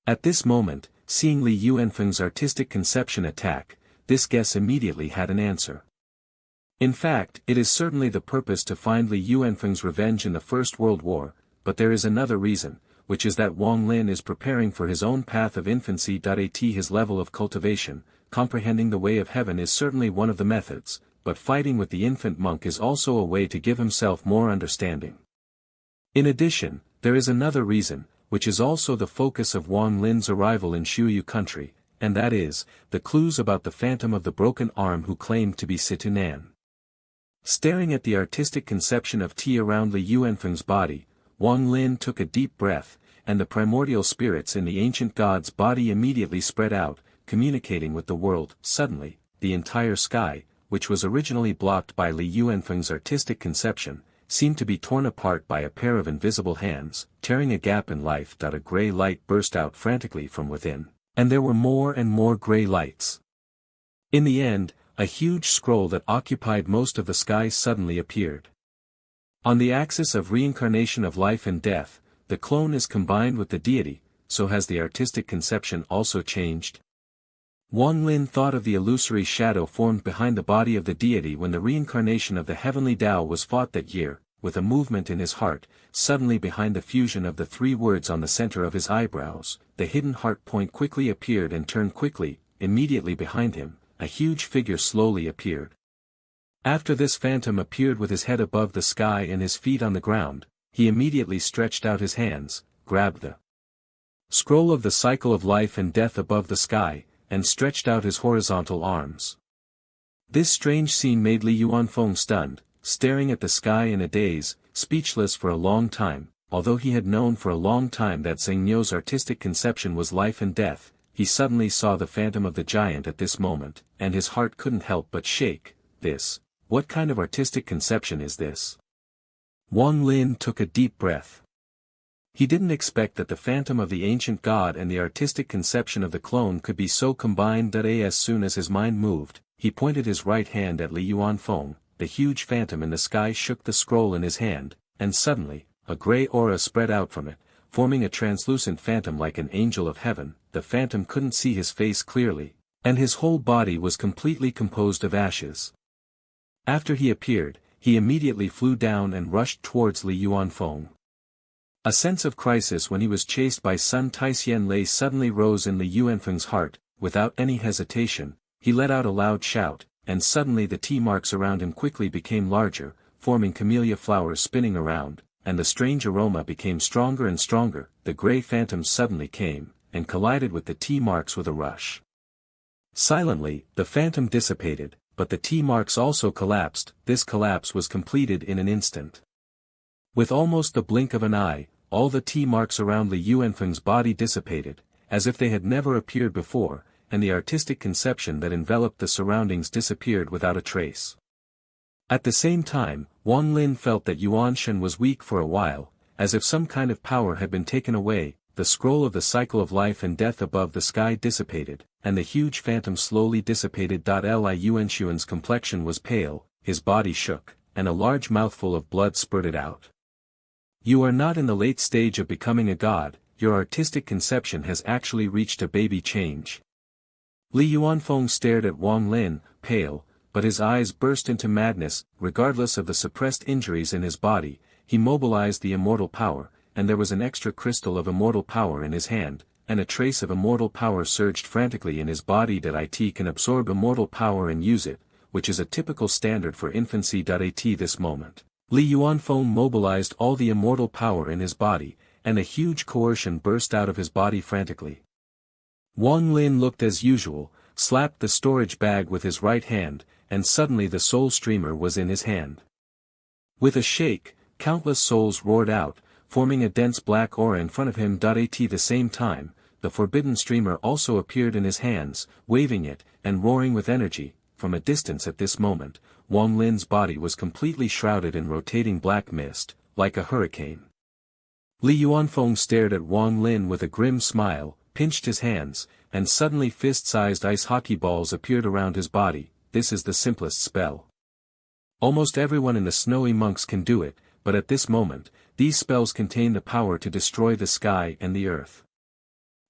At this moment, seeing Li Yunfeng's artistic conception attack, this guess immediately had an answer. In fact, it is certainly the purpose to find Li Yunfeng's revenge in the First World War, but there is another reason, which is that Wang Lin is preparing for his own path of infancy. His level of cultivation, comprehending the way of heaven, is certainly one of the methods, but fighting with the infant monk is also a way to give himself more understanding. In addition, there is another reason, which is also the focus of Wang Lin's arrival in Shuyu country, and that is, the clues about the phantom of the broken arm who claimed to be Situnan. Staring at the artistic conception of tea around Li Yunfeng's body, Wang Lin took a deep breath, and the primordial spirits in the ancient god's body immediately spread out, communicating with the world. Suddenly, the entire sky, which was originally blocked by Li Yunfeng's artistic conception, seemed to be torn apart by a pair of invisible hands, tearing a gap in life. A gray light burst out frantically from within, and there were more and more gray lights. In the end, a huge scroll that occupied most of the sky suddenly appeared. On the axis of reincarnation of life and death, the clone is combined with the deity, so has the artistic conception also changed? Wang Lin thought of the illusory shadow formed behind the body of the deity when the reincarnation of the heavenly Tao was fought that year. With a movement in his heart, suddenly behind the fusion of the three words on the center of his eyebrows, the hidden heart point quickly appeared and turned quickly. Immediately behind him, a huge figure slowly appeared. After this phantom appeared with his head above the sky and his feet on the ground, he immediately stretched out his hands, grabbed the scroll of the cycle of life and death above the sky, and stretched out his horizontal arms. This strange scene made Li Yunfeng stunned, staring at the sky in a daze, speechless for a long time. Although he had known for a long time that Xingniu's artistic conception was life and death, he suddenly saw the phantom of the giant at this moment, and his heart couldn't help but shake. What kind of artistic conception is this? Wang Lin took a deep breath. He didn't expect that the phantom of the ancient god and the artistic conception of the clone could be so combined that as soon as his mind moved, he pointed his right hand at Li Yuanfeng, the huge phantom in the sky shook the scroll in his hand, and suddenly, a grey aura spread out from it, forming a translucent phantom like an angel of heaven. The phantom couldn't see his face clearly, and his whole body was completely composed of ashes. After he appeared, he immediately flew down and rushed towards Li Yuanfeng. A sense of crisis when he was chased by Sun Taixian suddenly rose in Li Yuanfeng's heart. Without any hesitation, he let out a loud shout, and suddenly the tea marks around him quickly became larger, forming camellia flowers spinning around, and the strange aroma became stronger and stronger. The grey phantom suddenly came, and collided with the tea marks with a rush. Silently, the phantom dissipated, but the tea marks also collapsed. This collapse was completed in an instant. With almost the blink of an eye, all the tea marks around Li Yuanfeng's body dissipated, as if they had never appeared before, and the artistic conception that enveloped the surroundings disappeared without a trace. At the same time, Wang Lin felt that Yuan Shen was weak for a while, as if some kind of power had been taken away. The scroll of the cycle of life and death above the sky dissipated, and the huge phantom slowly dissipated. Li Yuanshuan's complexion was pale, his body shook, and a large mouthful of blood spurted out. You are not in the late stage of becoming a god, your artistic conception has actually reached a baby change. Li Yuanfeng stared at Wang Lin, pale, but his eyes burst into madness. Regardless of the suppressed injuries in his body, he mobilized the immortal power, and there was an extra crystal of immortal power in his hand, and a trace of immortal power surged frantically in his body. It can absorb immortal power and use it, which is a typical standard for infancy. At this moment, Li Yuanfeng mobilized all the immortal power in his body, and a huge coercion burst out of his body frantically. Wang Lin looked as usual, slapped the storage bag with his right hand, and suddenly the soul streamer was in his hand. With a shake, countless souls roared out, forming a dense black aura in front of him. At the same time, the forbidden streamer also appeared in his hands, waving it, and roaring with energy. From a distance at this moment, Wang Lin's body was completely shrouded in rotating black mist, like a hurricane. Li Yuanfeng stared at Wang Lin with a grim smile, pinched his hands, and suddenly fist-sized ice hockey balls appeared around his body. This is the simplest spell. Almost everyone in the Snowy Monks can do it, but at this moment, these spells contain the power to destroy the sky and the earth.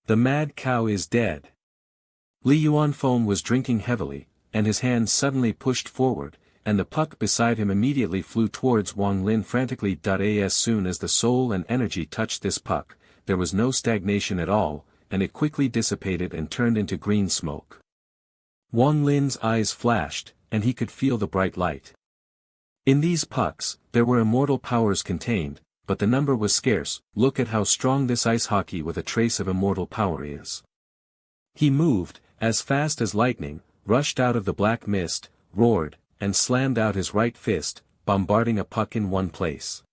The mad cow is dead. Li Yuanfeng was drinking heavily, and his hands suddenly pushed forward, and the puck beside him immediately flew towards Wang Lin frantically. As soon as the soul and energy touched this puck, there was no stagnation at all, and it quickly dissipated and turned into green smoke. Wang Lin's eyes flashed, and he could feel the bright light. In these pucks, there were immortal powers contained, but the number was scarce. Look at how strong this ice hockey with a trace of immortal power is. He moved, as fast as lightning, rushed out of the black mist, roared, and slammed out his right fist, bombarding a puck in one place.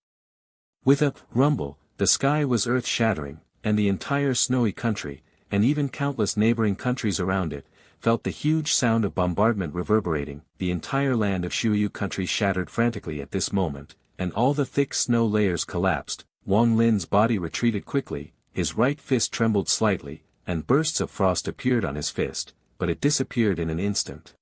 With a rumble, the sky was earth-shattering, and the entire snowy country, and even countless neighboring countries around it, felt the huge sound of bombardment reverberating. The entire land of Shuyu country shattered frantically at this moment, and all the thick snow layers collapsed. Wang Lin's body retreated quickly, his right fist trembled slightly, and bursts of frost appeared on his fist, but it disappeared in an instant.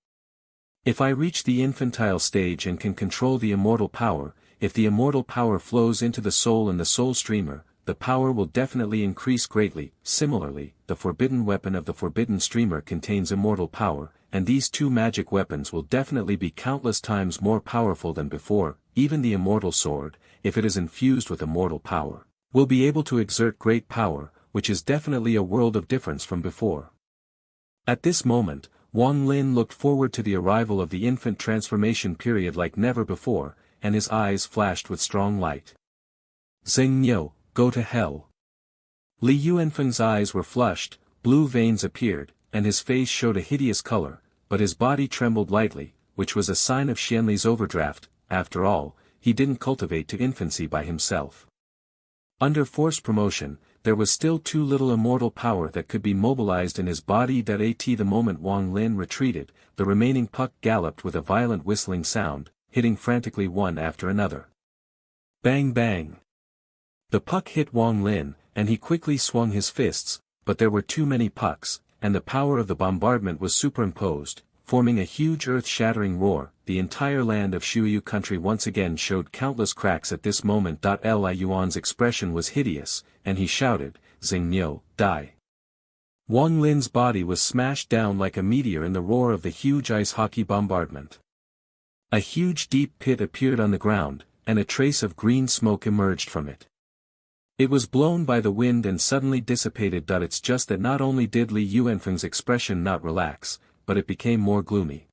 If I reach the infantile stage and can control the immortal power, if the immortal power flows into the soul and the soul streamer, the power will definitely increase greatly. Similarly, the forbidden weapon of the forbidden streamer contains immortal power, and these two magic weapons will definitely be countless times more powerful than before. Even the immortal sword, if it is infused with immortal power, will be able to exert great power, which is definitely a world of difference from before. At this moment, Wang Lin looked forward to the arrival of the infant transformation period like never before, and his eyes flashed with strong light. Zeng Niu, go to hell. Li Yuanfeng's eyes were flushed, blue veins appeared, and his face showed a hideous color, but his body trembled lightly, which was a sign of Xianli's overdraft. After all, he didn't cultivate to infancy by himself. Under forced promotion, there was still too little immortal power that could be mobilized in his body. At the moment Wang Lin retreated, the remaining puck galloped with a violent whistling sound, hitting frantically one after another. Bang bang! The puck hit Wang Lin, and he quickly swung his fists, but there were too many pucks, and the power of the bombardment was superimposed, forming a huge earth-shattering roar. The entire land of Shuyu country once again showed countless cracks at this moment. Li Yuan's expression was hideous, and he shouted, "Xing Niu, die." Wang Lin's body was smashed down like a meteor in the roar of the huge ice hockey bombardment. A huge deep pit appeared on the ground, and a trace of green smoke emerged from it. It was blown by the wind and suddenly dissipated. It's just that not only did Li Yuanfeng's expression not relax, but it became more gloomy.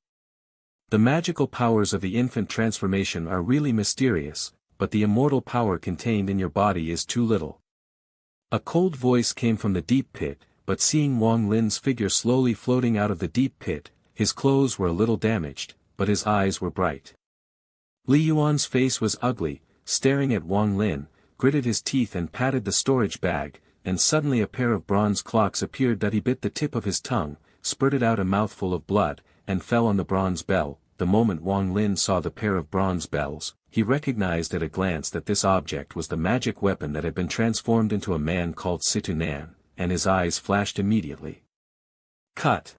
The magical powers of the infant transformation are really mysterious, but the immortal power contained in your body is too little. A cold voice came from the deep pit, but seeing Wang Lin's figure slowly floating out of the deep pit, his clothes were a little damaged, but his eyes were bright. Li Yuan's face was ugly, staring at Wang Lin, gritted his teeth and patted the storage bag, and suddenly a pair of bronze clocks appeared. He bit the tip of his tongue, spurted out a mouthful of blood, and fell on the bronze bell. The moment Wang Lin saw the pair of bronze bells, he recognized at a glance that this object was the magic weapon that had been transformed into a man called Situ Nan, and his eyes flashed immediately. Cut!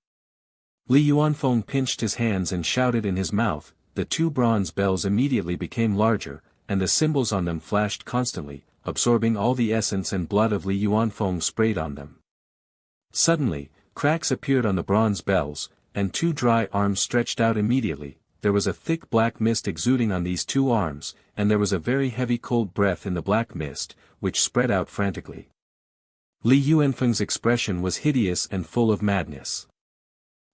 Li Yuanfeng pinched his hands and shouted in his mouth. The two bronze bells immediately became larger, and the symbols on them flashed constantly, absorbing all the essence and blood of Li Yuanfeng sprayed on them. Suddenly, cracks appeared on the bronze bells, and two dry arms stretched out immediately. There was a thick black mist exuding on these two arms, and there was a very heavy cold breath in the black mist, which spread out frantically. Li Yuanfeng's expression was hideous and full of madness.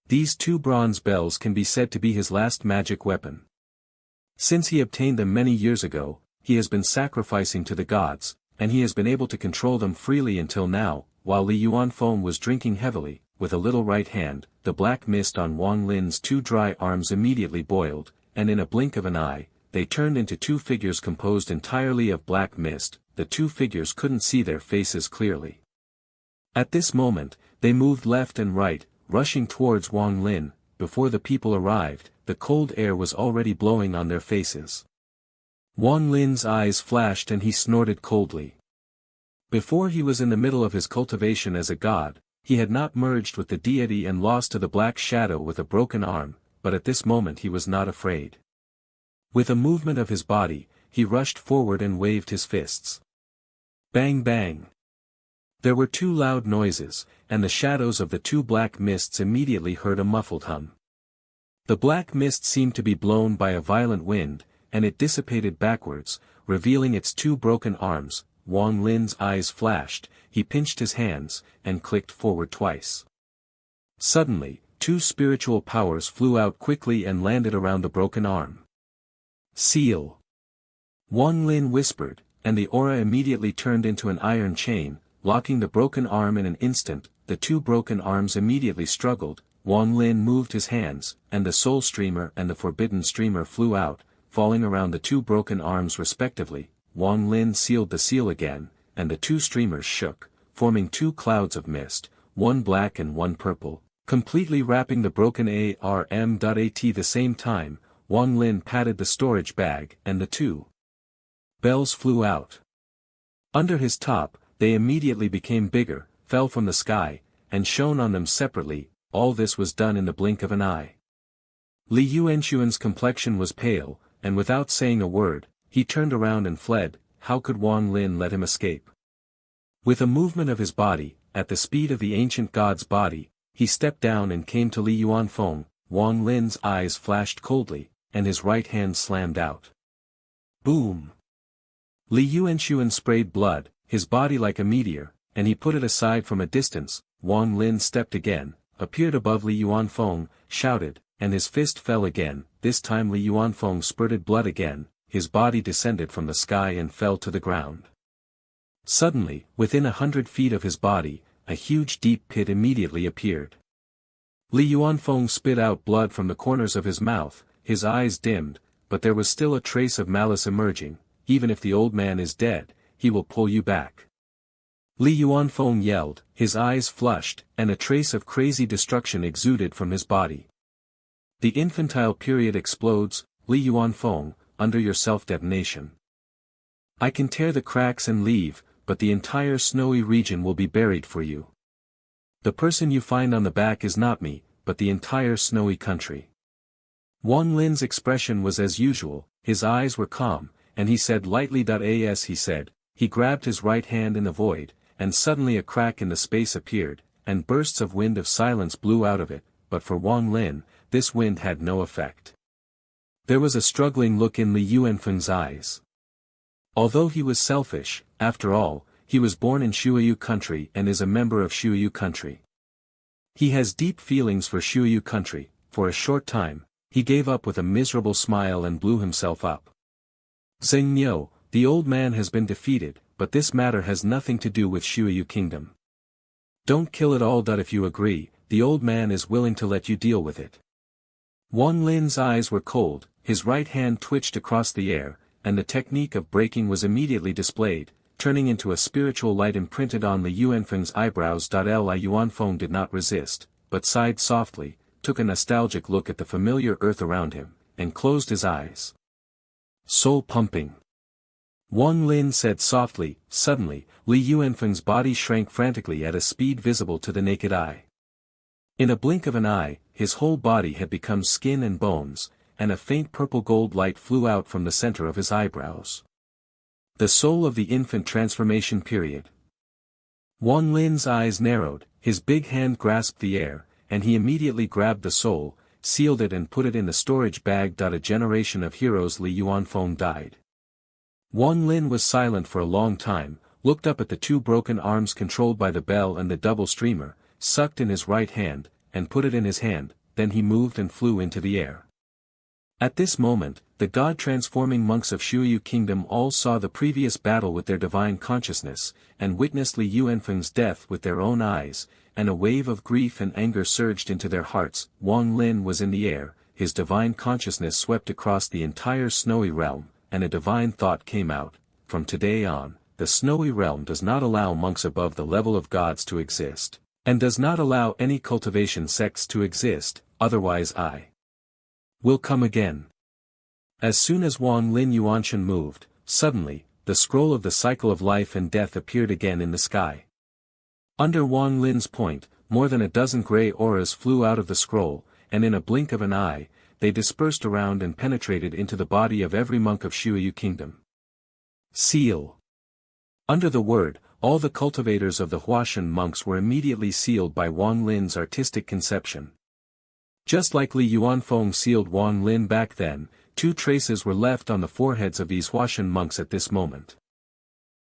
These two bronze bells can be said to be his last magic weapon. Since he obtained them many years ago, he has been sacrificing to the gods, and he has been able to control them freely until now. While Li Yuanfeng was drinking heavily, with a little right hand, the black mist on Wang Lin's two dry arms immediately boiled, and in a blink of an eye, they turned into two figures composed entirely of black mist. The two figures couldn't see their faces clearly. At this moment, they moved left and right, rushing towards Wang Lin. Before the people arrived, the cold air was already blowing on their faces. Wang Lin's eyes flashed and he snorted coldly. Before he was in the middle of his cultivation as a god, he had not merged with the deity and lost to the black shadow with a broken arm, but at this moment he was not afraid. With a movement of his body, he rushed forward and waved his fists. Bang bang! There were two loud noises, and the shadows of the two black mists immediately heard a muffled hum. The black mist seemed to be blown by a violent wind, and it dissipated backwards, revealing its two broken arms. Wang Lin's eyes flashed, he pinched his hands, and clicked forward twice. Suddenly, two spiritual powers flew out quickly and landed around the broken arm. Seal! Wang Lin whispered, and the aura immediately turned into an iron chain, locking the broken arm in an instant. The two broken arms immediately struggled. Wang Lin moved his hands, and the soul streamer and the forbidden streamer flew out, falling around the two broken arms respectively. Wang Lin sealed the seal again, and the two streamers shook, forming two clouds of mist, one black and one purple, completely wrapping the broken arm. At the same time, Wang Lin patted the storage bag and the two bells flew out. Under his top, they immediately became bigger, fell from the sky, and shone on them separately. All this was done in the blink of an eye. Li Yuanxuan's complexion was pale, and without saying a word, he turned around and fled. How could Wang Lin let him escape? With a movement of his body, at the speed of the ancient god's body, he stepped down and came to Li Yuanfeng. Wang Lin's eyes flashed coldly, and his right hand slammed out. Boom! Li Yuanxuan sprayed blood, his body like a meteor, and he put it aside from a distance. Wang Lin stepped again, appeared above Li Yuanfeng, shouted, and his fist fell again. This time Li Yuanfeng spurted blood again, his body descended from the sky and fell to the ground. Suddenly, within 100 feet of his body, a huge deep pit immediately appeared. Li Yuanfeng spit out blood from the corners of his mouth, his eyes dimmed, but there was still a trace of malice emerging. Even if the old man is dead, he will pull you back. Li Yuanfeng yelled, his eyes flushed, and a trace of crazy destruction exuded from his body. The infantile period explodes. Li Yuanfeng, under your self-detonation. I can tear the cracks and leave, but the entire snowy region will be buried for you. The person you find on the back is not me, but the entire snowy country. Wang Lin's expression was as usual, his eyes were calm, and he said lightly as he said, he grabbed his right hand in the void, and suddenly a crack in the space appeared, and bursts of wind of silence blew out of it, but for Wang Lin, this wind had no effect. There was a struggling look in Li Yuanfeng's eyes. Although he was selfish, after all, he was born in Shuyu country and is a member of Shuyu country. He has deep feelings for Shuyu country. For a short time, he gave up with a miserable smile and blew himself up. Zheng Niu, the old man has been defeated, but this matter has nothing to do with Shuyu kingdom. Don't kill it all. If you agree, the old man is willing to let you deal with it. Wang Lin's eyes were cold, his right hand twitched across the air, and the technique of breaking was immediately displayed, turning into a spiritual light imprinted on Li Yuanfeng's eyebrows. Li Yuanfeng did not resist, but sighed softly, took a nostalgic look at the familiar earth around him, and closed his eyes. Soul pumping. Wang Lin said softly. Suddenly, Li Yuanfeng's body shrank frantically at a speed visible to the naked eye. In a blink of an eye, his whole body had become skin and bones, and a faint purple gold light flew out from the center of his eyebrows. The soul of the infant transformation period. Wang Lin's eyes narrowed, his big hand grasped the air, and he immediately grabbed the soul, sealed it and put it in the storage bag. A generation of heroes Li Yuanfeng died. Wang Lin was silent for a long time, looked up at the two broken arms controlled by the bell and the double streamer, sucked in his right hand, and put it in his hand, then he moved and flew into the air. At this moment, the god-transforming monks of Shuyu Kingdom all saw the previous battle with their divine consciousness, and witnessed Li Yuanfeng's death with their own eyes, and a wave of grief and anger surged into their hearts. Wang Lin was in the air, his divine consciousness swept across the entire snowy realm, and a divine thought came out. From today on, the snowy realm does not allow monks above the level of gods to exist, and does not allow any cultivation sects to exist, otherwise I will come again. As soon as Wang Lin Yuanshan moved, suddenly, the scroll of the cycle of life and death appeared again in the sky. Under Wang Lin's point, more than a dozen gray auras flew out of the scroll, and in a blink of an eye, they dispersed around and penetrated into the body of every monk of Shuyu Kingdom. Seal. Under the word, all the cultivators of the Huashan monks were immediately sealed by Wang Lin's artistic conception. Just like Li Yuanfeng sealed Wang Lin back then, 2 traces were left on the foreheads of these Huashan monks at this moment.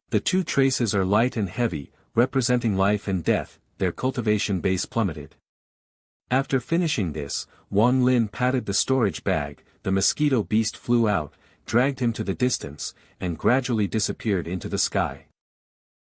The 2 traces are light and heavy, representing life and death. Their cultivation base plummeted. After finishing this, Wang Lin patted the storage bag, the mosquito beast flew out, dragged him to the distance, and gradually disappeared into the sky.